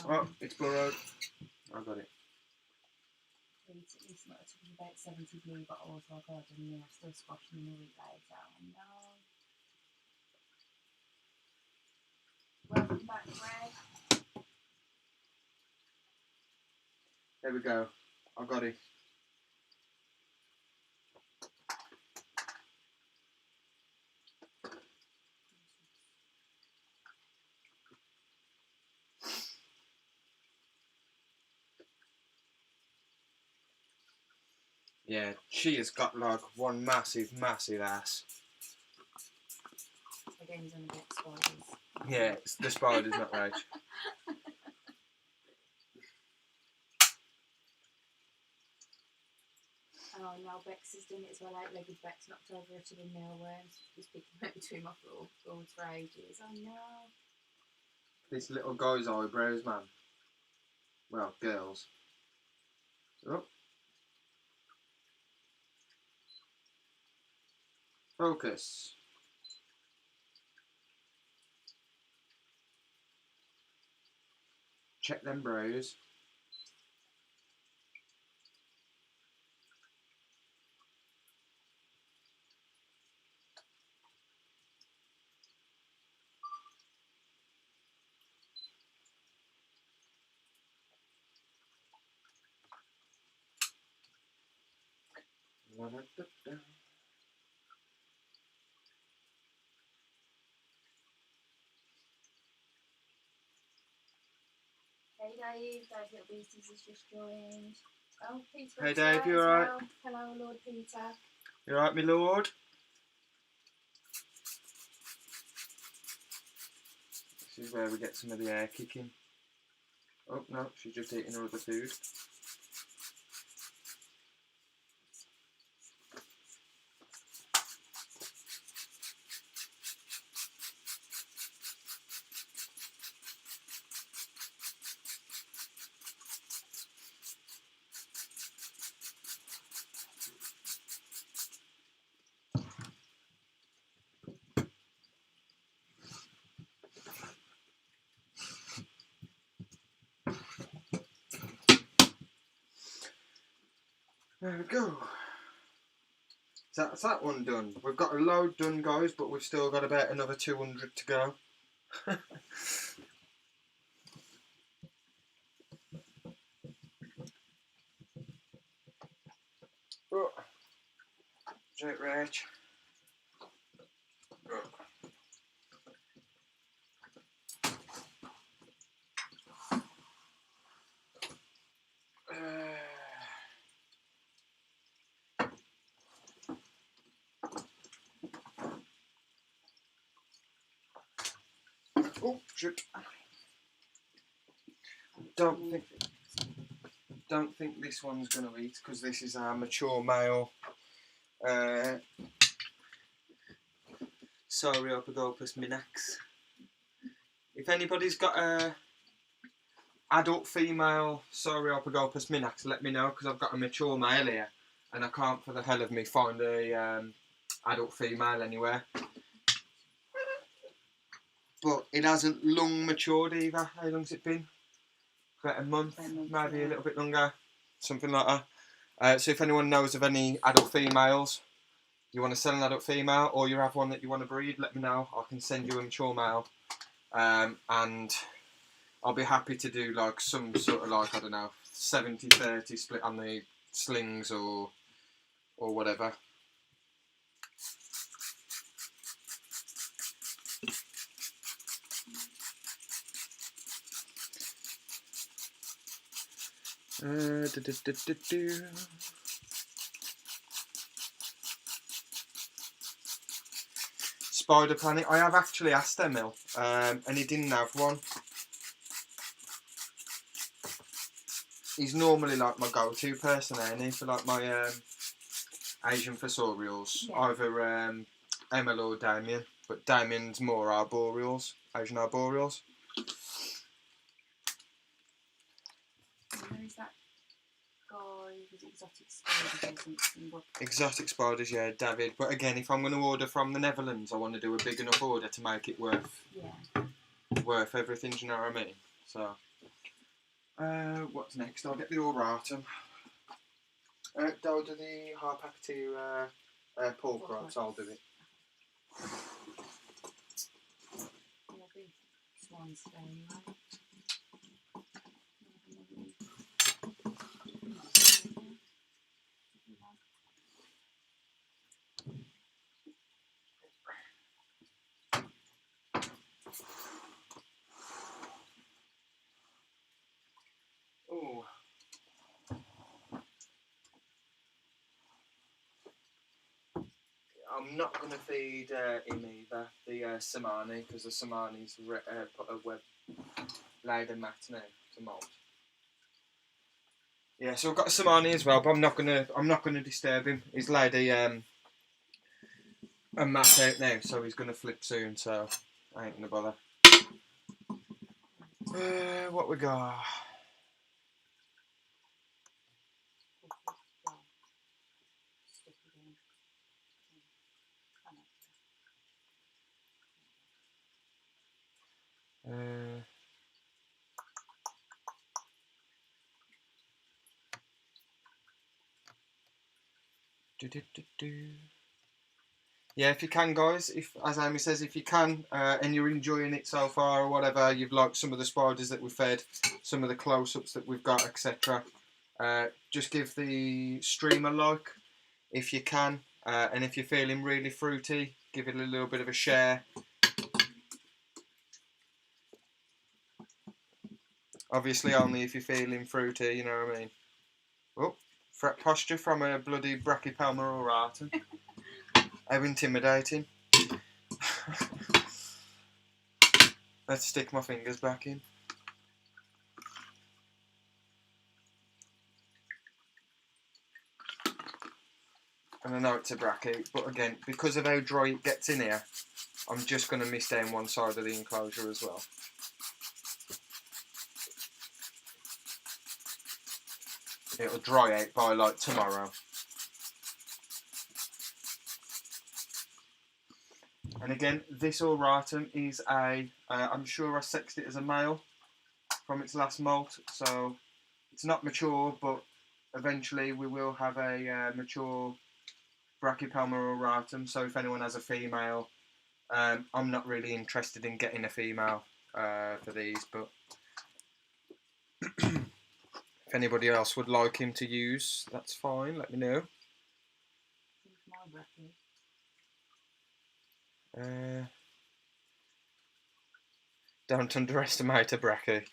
Oh, it's burrowed. I got it. It's not about 70 blue bottles, oh god, and yeah, still squashing them a week later. Oh no. Welcome back, Greg. There we go. I got it. Yeah, she has got like one massive ass. Again, he's on a bit spiders. Yeah, it's the spider's not right. Oh, now Bex has done it as well. Eight-legged Bex knocked over a tub of mealworms. She's picking it between my floorboards for ages. Oh no. This little guy's eyebrows, man. Well, girls. Oh. Focus. Check them brows. Hey Dave, Dave Little Beaties has just joined. Oh, Peter. Hey Dave, you alright? Well. Hello, Lord Peter. You alright, my lord? This is where we get some of the air kicking. Oh no, she's just eating her other food. There we go. So that's that one done. We've got a load done, guys, but we've still got about another 200 to go. Oh. Straight reg. Oh. Oh, shit. Don't think. don't think this one's going to eat because this is our mature male Sauropogopas minax. If anybody's got a adult female Sauropogopas minax, let me know, because I've got a mature male here and I can't for the hell of me find a adult female anywhere. But it hasn't long matured either. How long's it been? About a month, maybe yeah. a little bit longer, something like that. So if anyone knows of any adult females, you want to sell an adult female, or you have one that you want to breed, let me know. I can send you a mature male, and I'll be happy to do like some sort of like, I don't know, 70-30 split on the slings or whatever. Spider Planet. I have actually asked Emil, and he didn't have one. He's normally like my go-to person, ain't he, for like my Asian fossorials. Yeah. Either Emil or Damien, but Damien's more arboreals, Asian arboreals. Where is that guy with exotic spiders or something? Exotic spiders, yeah, David. But again, if I'm going to order from the Netherlands, I want to do a big enough order to make it worth everything. Do you know what I mean? So, what's next? I'll get the auratum. I'll do the Harpactira pork rods. I'll do it. Swans today, anyway. Oh. I'm not going to feed him either, the Samani, because the Samani's put a web laid a mat now to moult. Yeah, so I've got a Samani as well, but I'm not gonna disturb him. He's laid a mat out now, so he's gonna flip soon. So I ain't gonna bother. What we got? Yeah, if you can, guys, if, as Amy says, if you can, and you're enjoying it so far or whatever, you've liked some of the spiders that we've fed, some of the close-ups that we've got, etc. Just give the stream a like if you can, and if you're feeling really fruity, give it a little bit of a share. Obviously, only if you're feeling fruity, you know what I mean. Oh, fret posture from a bloody Brachypelma auratum. How intimidating. Let's stick my fingers back in. And I know it's a brachy, but again, because of how dry it gets in here, I'm just going to mist down one side of the enclosure as well. It'll dry out by like tomorrow. And again, this auratum is I'm sure I sexed it as a male from its last molt, so it's not mature, but eventually we will have a mature Brachypelma auratum, so if anyone has a female, I'm not really interested in getting a female for these, but if anybody else would like him to use, that's fine, let me know. Don't underestimate a brachy.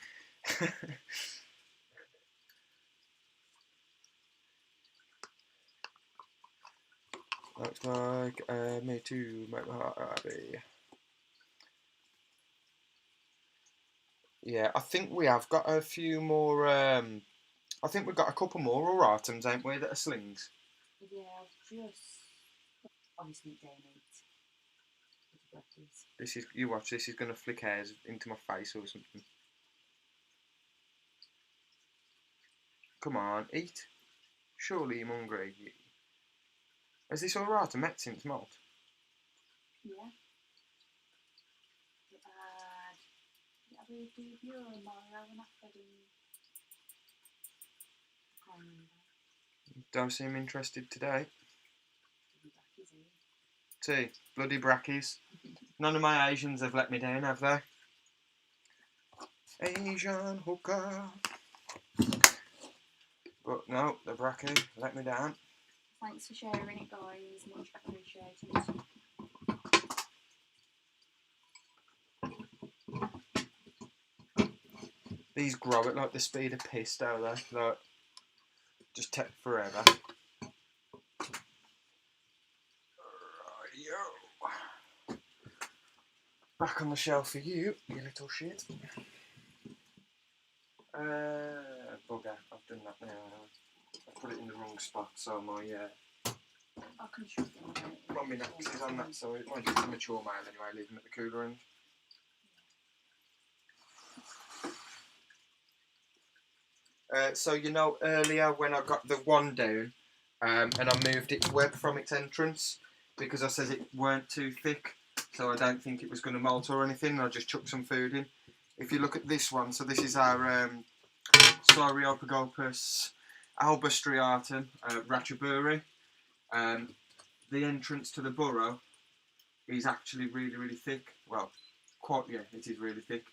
Looks like me too, make my heart happy. Yeah, I think we have got a few more I think we've got a couple more aurantums, ain't we, that are slings? Yeah, just obviously donate. This is, you watch, this is going to flick hairs into my face or something. Come on, eat. Surely you're hungry. Is this auratum met since molt? Yeah. Don't seem interested today. See, bloody brackies. None of my Asians have let me down, have they? Asian hooker. But no, the bracky let me down. Thanks for sharing it, guys. Much appreciated. These grow at like the speed of piss, don't they? Like, just take forever. Yo. Back on the shelf for you, you little shit. Bugger, I've done that now. I put it in the wrong spot, so my mummy napkins is on that side. Mind you, it's a mature male anyway, leave them at the cooler end. So you know earlier when I got the one down and I moved its web from its entrance because I said it weren't too thick, so I don't think it was going to molt or anything, I just chucked some food in. If you look at this one, so this is our Syriopagopus albastriatum ratchaburi. The entrance to the burrow is actually really, really thick. Well, quite, yeah, it is really thick.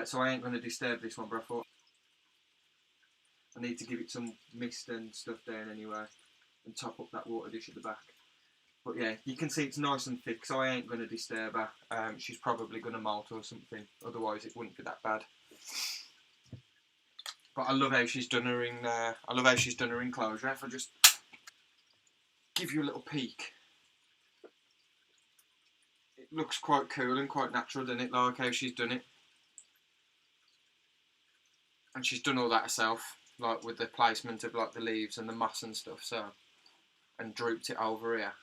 So I ain't going to disturb this one, but I thought I need to give it some mist and stuff down anyway and top up that water dish at the back. But yeah, you can see it's nice and thick, so I ain't going to disturb her. She's probably going to molt or something, otherwise it wouldn't be that bad. But I love how she's done her in. I love how she's done her enclosure. If I just give you a little peek, it looks quite cool and quite natural, doesn't it? Like how she's done it, and she's done all that herself, like with the placement of like the leaves and the moss and stuff. So, and drooped it over here.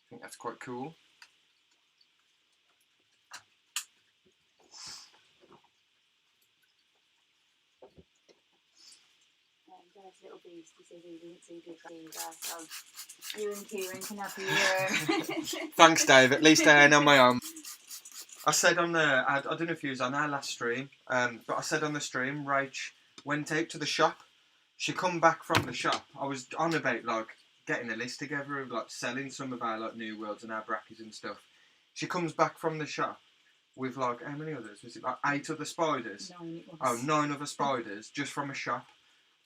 I think that's quite cool. Little beast, he says he didn't see good either, so you and Kieran can have your Thanks, Dave. At least I ain't on my own. I said on the, I don't know if you was on our last stream, but I said on the stream, Rach went out to the shop. She come back from the shop. I was on about like getting a list together of like selling some of our like New Worlds and our brackies and stuff. She comes back from the shop with like, how many others? Was it like 8 other spiders? 9 it was. Oh, 9 other spiders just from a shop.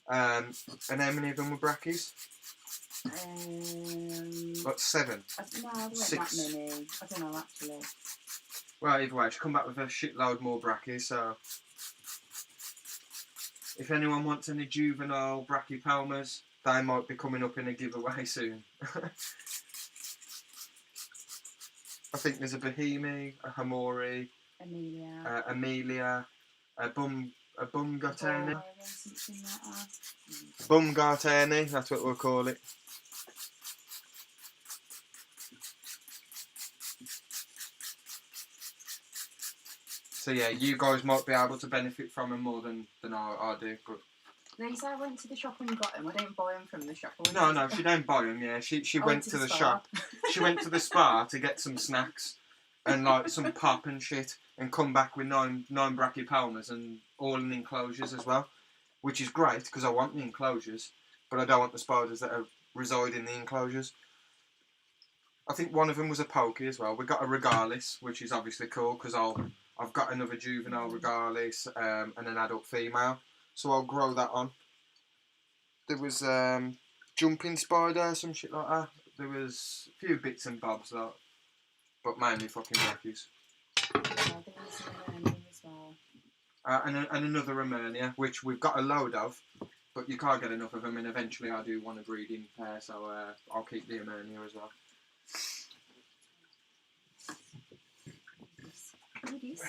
And how many of them were brackies? Like 7. No, there weren't 6. that many. I don't know actually. Well, either way, she come back with a shitload more brackies, so if anyone wants any juvenile brachypalmas, they might be coming up in a giveaway soon. I think there's a Bohemi, a Hamori, Amelia, a Bumgarteni. Bumgarteni, that's what we'll call it. So yeah, you guys might be able to benefit from them more than I do. But these I went to the shop and got them. I don't buy them from the shop. No, she don't buy them. Yeah, she went to the shop. She went to the spa to get some snacks and like some pop and shit, and come back with nine brachypalmas and all in enclosures as well, which is great because I want the enclosures, but I don't want the spiders that reside in the enclosures. I think one of them was a pokey as well. We got a regalis, which is obviously cool because I've got another juvenile regalis and an adult female, so I'll grow that on. There was jumping spider, some shit like that. There was a few bits and bobs though, but mainly fucking brackies. Yeah, there was an Amernia as well. And another Amernia, which we've got a load of, but you can't get enough of them, and eventually I do want a breeding pair, so I'll keep the Amernia as well. All this.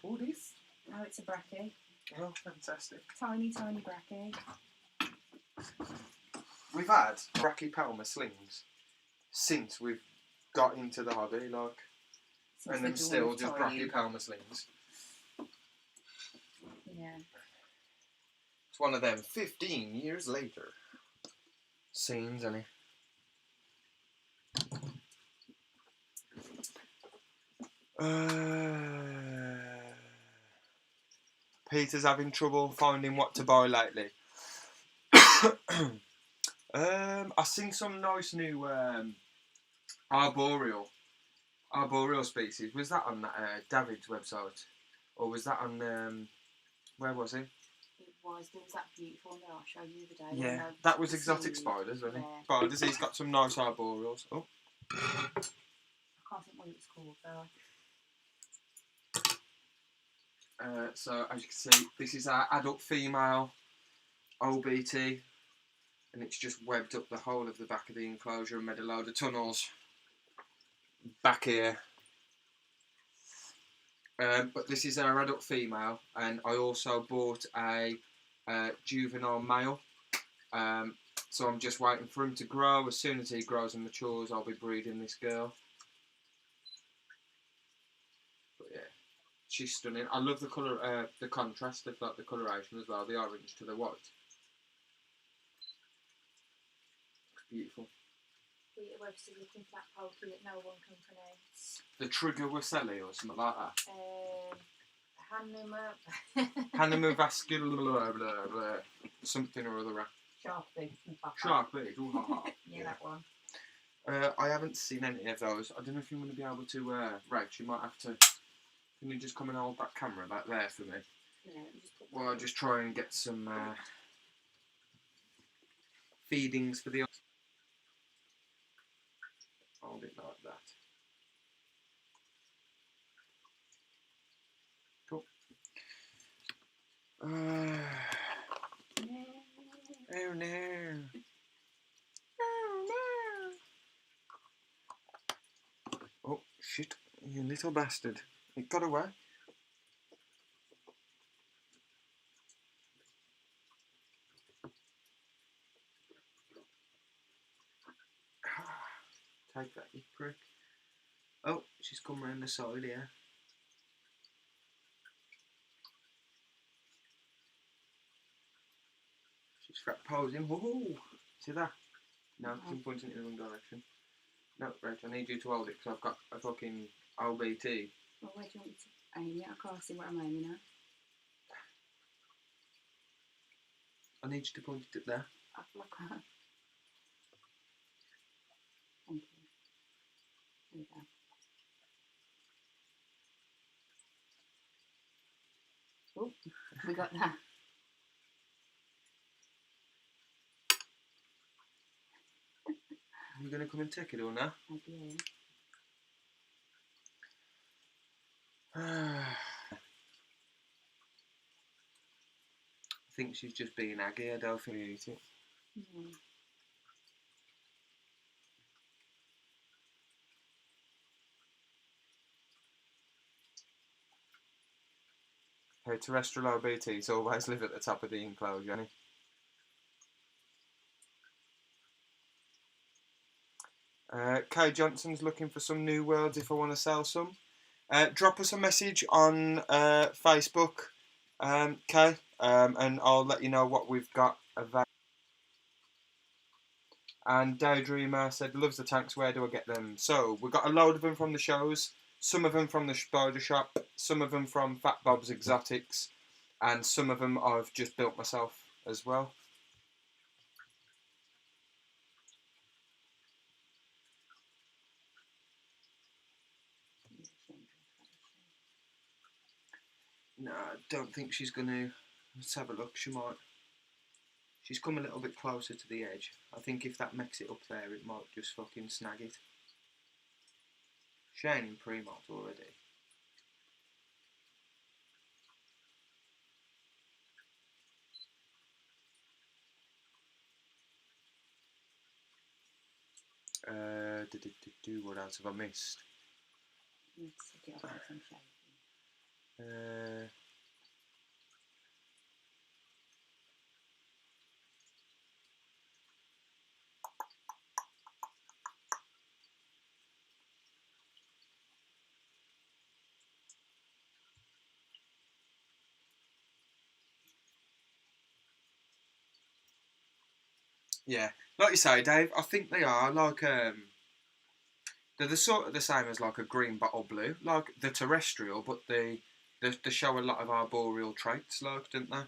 All this? Oh, it's a bracky. Oh, fantastic. Tiny, tiny bracky. We've had brachypelma slings since we've got into the hobby, like, Since and the then dawn still of just time. brachypelma slings. Yeah. It's one of them 15 years later scenes, isn't it? Peter's having trouble finding what to buy lately. I've seen some nice new arboreal species. Was that on David's website, or was that on where was it? There was that beautiful one that I showed you the other day. Yeah, that was exotic spiders, wasn't it? Spiders. He's got some nice arboreals. Oh, I can't think what it was called though. So as you can see, this is our adult female OBT, and it's just webbed up the whole of the back of the enclosure and made a load of tunnels back here. But this is our adult female, and I also bought a juvenile male. So I'm just waiting for him to grow. As soon as he grows and matures, I'll be breeding this girl. But yeah, she's stunning. I love the colour, the contrast of like the coloration as well, the orange to the white. It's beautiful. Peter Webster's looking for that poultry that no one can pronounce. The Trigger Wasseli or something like that. Hanuma Vascular something or other. Shark bead. Yeah, that one. I haven't seen any of those. I don't know if you're going to be able to, Rach, you might have to. Can you just come and hold that camera back there for me? Yeah, just Well, I'll just try and get some feedings for the. Hold it like that. Cool. Oh no. Oh no. Oh shit, you little bastard. It got away. Take that, you prick. Oh, she's come round the side here. She's posing. Woohoo! See that? No, I'm pointing in the wrong direction. No, Rach, I need you to hold it because I've got a fucking OBT. Well, where do you want me to aim it? I can't see what I'm aiming at. I need you to point it up there. Thank you. There we go. Oh, we got that. Are you going to come and take it or not? Yeah. I think she's just being aggy. I don't think you eat it. Her terrestrial OBTs always live at the top of the enclosure, Jenny. Kay Johnson's looking for some new worlds if I want to sell some. Drop us a message on Facebook, Kay, and I'll let you know what we've got available. And Daydreamer said, loves the tanks, where do I get them? So, we've got a load of them from the shows, some of them from the Spider Shop, some of them from Fat Bob's Exotics, and some of them I've just built myself as well. No, I don't think she's going to. Let's have a look. She might. She's come a little bit closer to the edge. I think if that makes it up there, it might just fucking snag it. Shining pre-molt already. What else have I missed? Yeah, like you say, Dave. I think they are like they're the sort of the same as like a green bottle blue, like the terrestrial, but they show a lot of arboreal traits, like, don't they?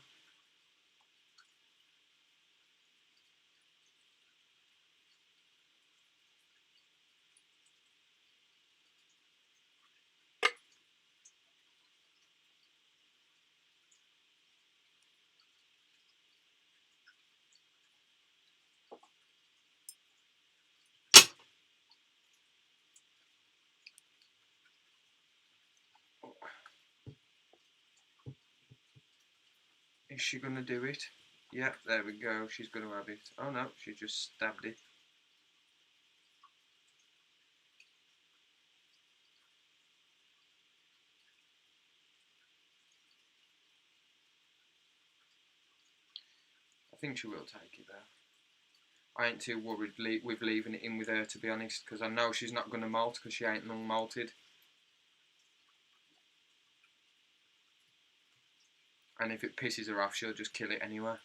Is she gonna do it? Yeah, there we go. She's gonna have it. Oh no, she just stabbed it. I think she will take it though. I ain't too worried with leaving it in with her, to be honest, because I know she's not gonna molt because she ain't long malted. And if it pisses her off, she'll just kill it anyway.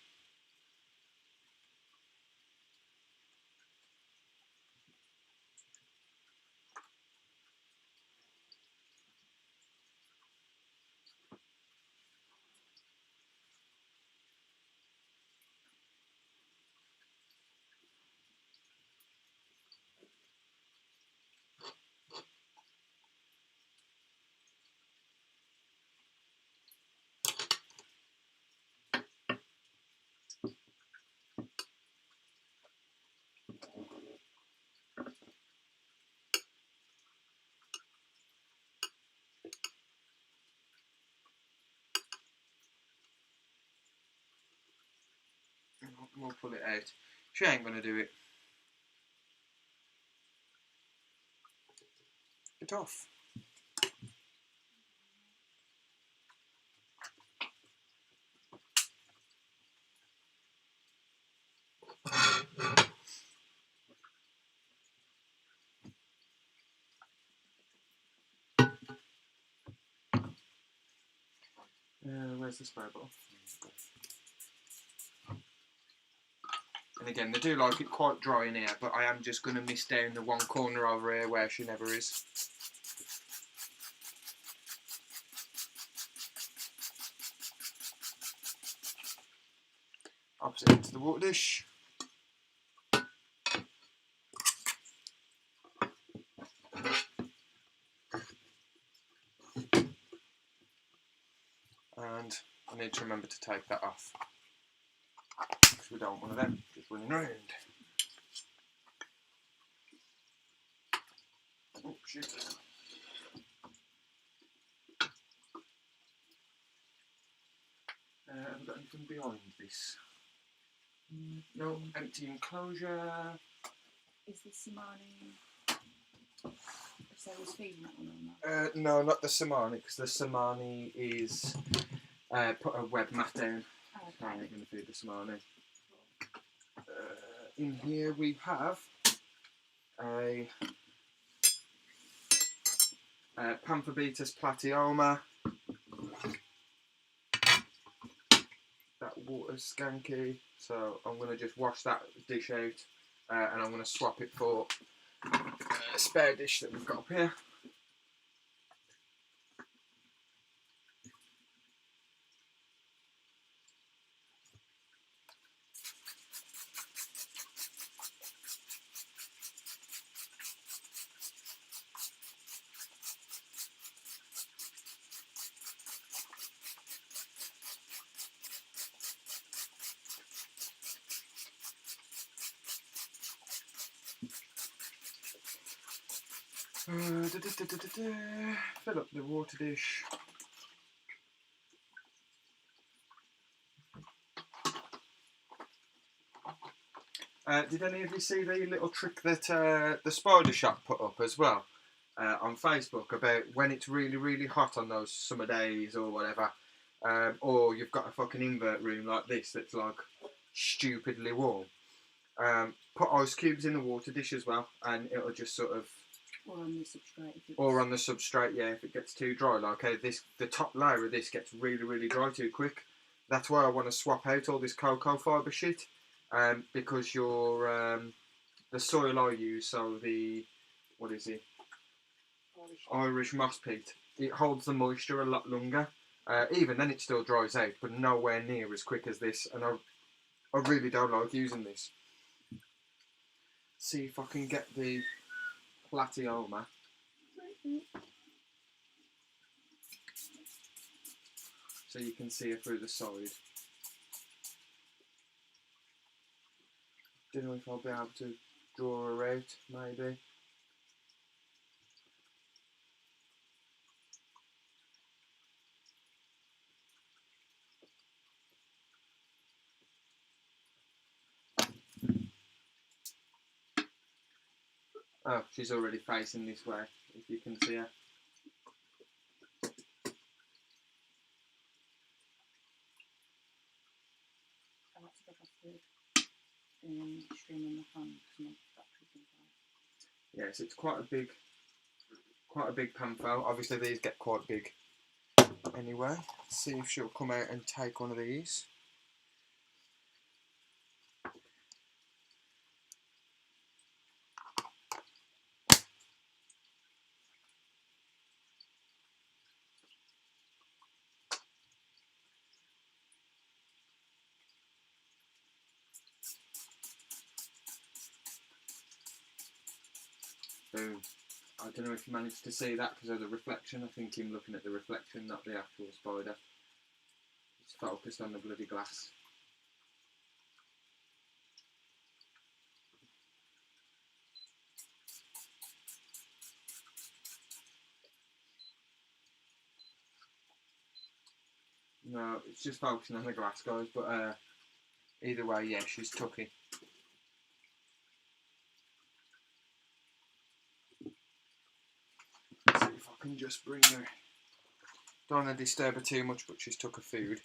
We'll pull it out. She ain't gonna do it. Get off. Where's the spray bottle? And again, they do like it quite dry in here, but I am just going to mist down the one corner over here where she never is. Opposite into the water dish. And I need to remember to take that off, because we don't want them just running around. Oh shit. Have we got anything behind this? No, empty enclosure. Is the Samani? So I was feeding that one or not? No, not the Samani, because the Samani is put a web mat down. Oh, So I'm okay. going to feed the Samani. In here we have a Pamphobetus platy alma. That water's skanky, so I'm going to just wash that dish out, and I'm going to swap it for a spare dish that we've got up here. Fill up the water dish. Did any of you see the little trick that the Spider Shop put up as well on Facebook about when it's really, really hot on those summer days or whatever, or you've got a fucking invert room like this that's like stupidly warm, put ice cubes in the water dish as well, and it'll just sort of... Or on the substrate. Or on the substrate, yeah, if it gets too dry. Like, okay, the top layer of this gets really, really dry too quick. That's why I want to swap out all this cocoa fibre shit because your the soil I use, so the what is it? Irish moss peat. It holds the moisture a lot longer. Even then, it still dries out, but nowhere near as quick as this. And I really don't like using this. See if I can get the platy alma. So you can see it through the side. Don't know if I'll be able to draw her out, maybe. Oh, she's already facing this way, if you can see her. Yes, it's quite a big pamphile. Obviously these get quite big anyway. Let's see if she'll come out and take one of these. Boom. I don't know if you managed to see that because of the reflection. I think him looking at the reflection, not the actual spider. It's focused on the bloody glass. No, it's just focusing on the glass, guys, but either way, yeah, she's tucky. Let's see if I can just bring her. Don't want to disturb her too much, but she's took her food.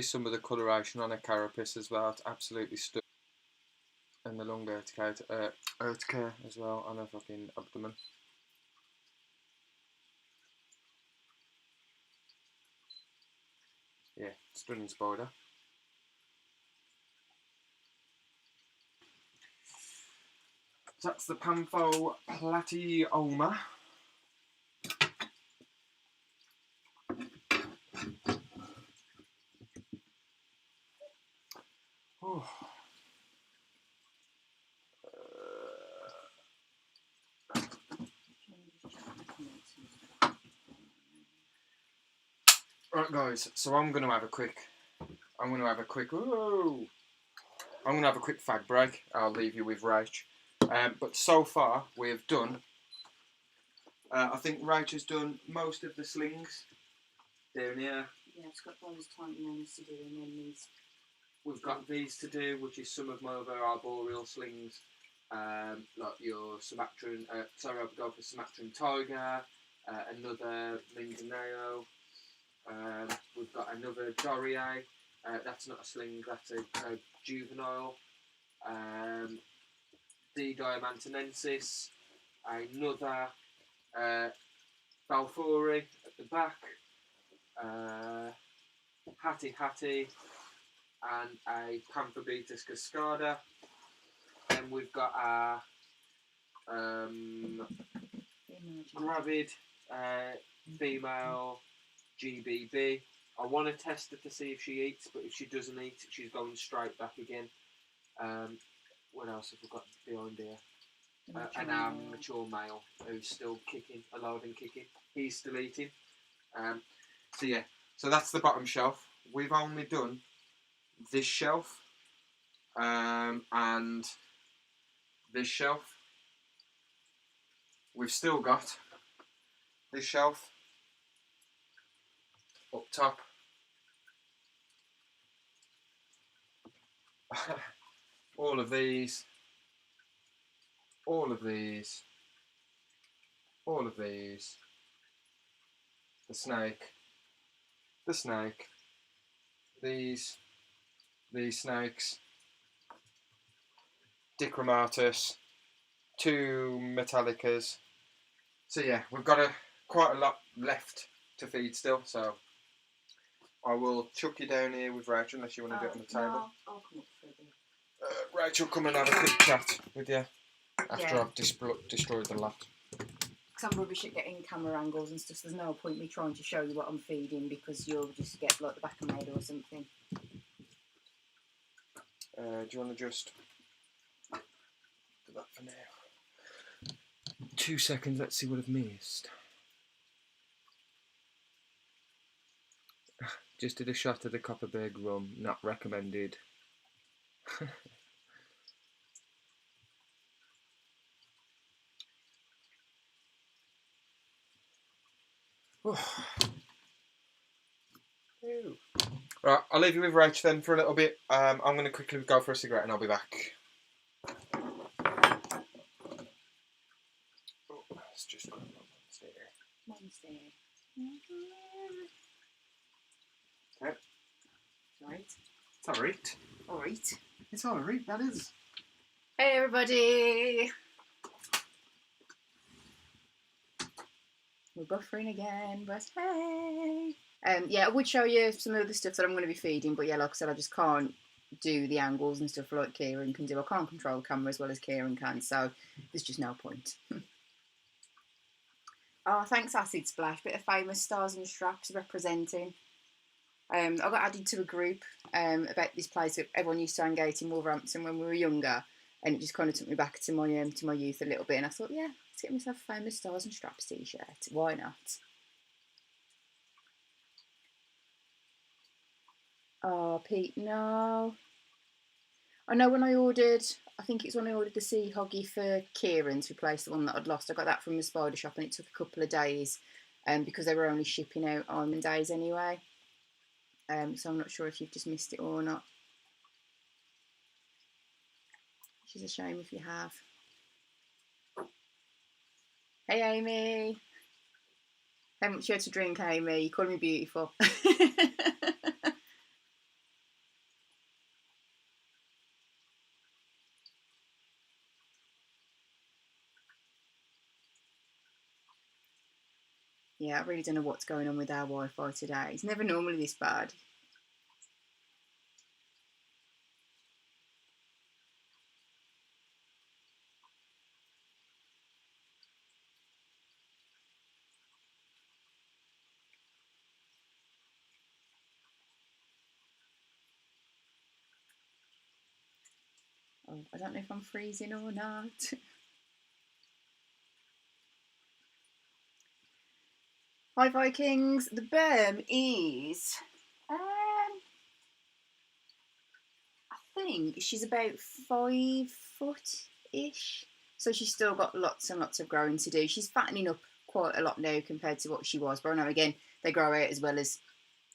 Some of the coloration on her carapace as well, it's absolutely stunning. And the long urtica as well on her fucking abdomen. Yeah, stunning spider. So that's the Pantho platyolma. Oh. Right, guys. So I'm gonna have a quick fag break. I'll leave you with Rach. But so far we've done. I think Rach has done most of the slings down here. Yeah, it's got those tiny ones to do, and then these. We've got these to do, which is some of my other arboreal slings, like your Sumatran. Sorry, I've gone for Sumatran tiger, another Mindanao. We've got another Dorrier. That's not a sling, that's a juvenile. D. diamantinensis. Another Balfouri at the back. Hattie. And a Pamphobetus cascada. Then we've got our gravid female GBB. I want to test her to see if she eats, but if she doesn't eat, she's going straight back again. What else have we got behind here? And our mature male, who's still kicking, alive and kicking. He's still eating. So yeah, so that's the bottom shelf. We've only done this shelf and this shelf. We've still got this shelf up top. all of these, the snake, these snakes, dichromatus, 2 metallicas. So yeah, we've got quite a lot left to feed still. So I will chuck you down here with Rachel unless you want to do it on the table. No, I'll come up for a bit. Rachel, come and have a quick chat with you after Yeah. I've destroyed the lot. Because I'm rubbish at getting camera angles and stuff. There's no point me trying to show you what I'm feeding because you'll just get like the back of made or something. Do you want to just do that for now? 2 seconds, let's see what I've missed. Just did a shot of the Copperberg rum, not recommended. Right, I'll leave you with Rach then for a little bit. I'm going to quickly go for a cigarette and I'll be back. Let's just grab that monster here. Monster. Okay. Right. It's alright. Alright. It's alright, that is. Hey everybody! We're buffering again, but hey! Yeah, I would show you some of the stuff that I'm going to be feeding, but yeah, like I said, I just can't do the angles and stuff like Kieran can do. I can't control the camera as well as Kieran can, so there's just no point. Oh, thanks Acid Splash, bit of famous stars and straps representing. I got added to a group about this place that everyone used to hang out in Wolverhampton when we were younger, and it just kind of took me back to my youth a little bit, and I thought, yeah, let's get myself a famous stars and straps t-shirt. Why not? Oh, Pete, no. I know when I ordered, I think it's when I ordered the sea hoggy for Kieran to replace the one that I'd lost. I got that from the spider shop and it took a couple of days because they were only shipping out on days anyway. So I'm not sure if you've just missed it or not. Which is a shame if you have. Hey Amy. How much you had to drink, Amy? You call me beautiful. Yeah, I really don't know what's going on with our Wi-Fi today. It's never normally this bad. Oh, I don't know if I'm freezing or not. Hi Vikings. The berm is, I think she's about 5 foot-ish. So she's still got lots and lots of growing to do. She's fattening up quite a lot now compared to what she was. But I know, again, they grow out as well as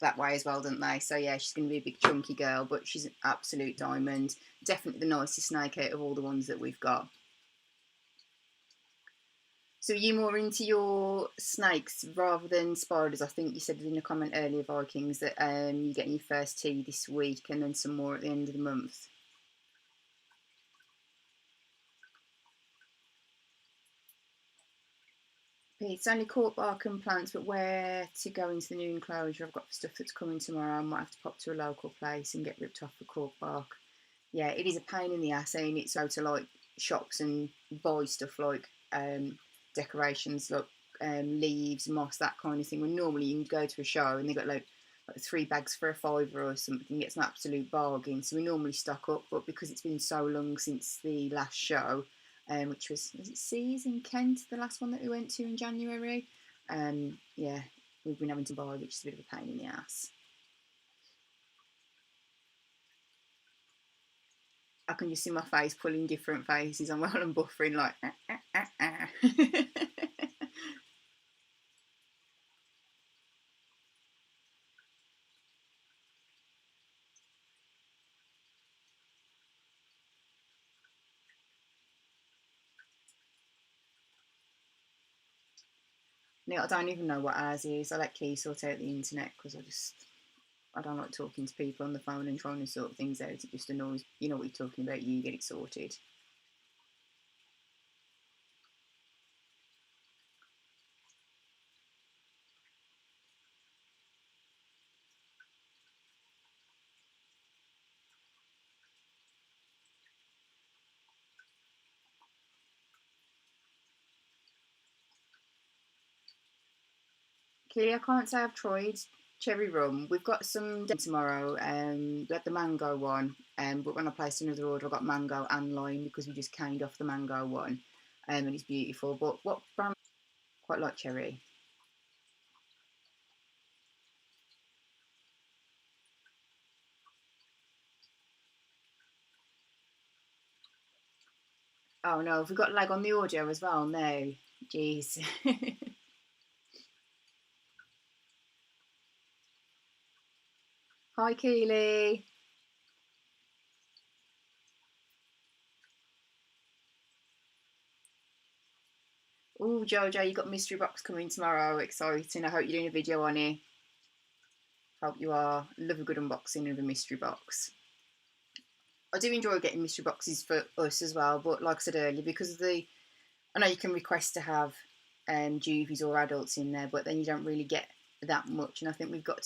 that way as well, don't they? So yeah, she's going to be a big chunky girl, but she's an absolute diamond. Definitely the nicest snake out of all the ones that we've got. So are you more into your snakes rather than spiders? I think you said in a comment earlier, Vikings, that you're getting your first tea this week and then some more at the end of the month. It's only cork bark and plants, but where to go into the new enclosure? I've got stuff that's coming tomorrow. I might have to pop to a local place and get ripped off the cork bark. Yeah, it is a pain in the ass, ain't it? So to like shops and buy stuff like decorations, like leaves, moss, that kind of thing. When normally you can go to a show and they've got like 3 bags for £5 or something, it's an absolute bargain. So we normally stock up, but because it's been so long since the last show, which was it Seas in Kent, the last one that we went to in January? Yeah, we've been having to buy, which is a bit of a pain in the ass. I can just see my face pulling different faces on while I'm buffering, like. No, I don't even know what ours is. I let Key sort out the internet because I just I don't like talking to people on the phone and trying to sort things out. It just annoys, you know what you're talking about, you get it sorted. Clearly, I can't say I've tried cherry rum. We've got some tomorrow. We had the mango one, but when I placed another order, I got mango and lime because we just caned off the mango one, and it's beautiful. But what brand? Quite like cherry. Oh no, have we got lag on the audio as well? No, jeez. Hi, Keely. Oh, Jojo, you got mystery box coming tomorrow. Exciting. I hope you're doing a video on it. Hope you are. Love a good unboxing of a mystery box. I do enjoy getting mystery boxes for us as well, but like I said earlier, because of the, I know you can request to have juvies or adults in there, but then you don't really get that much. And I think we've got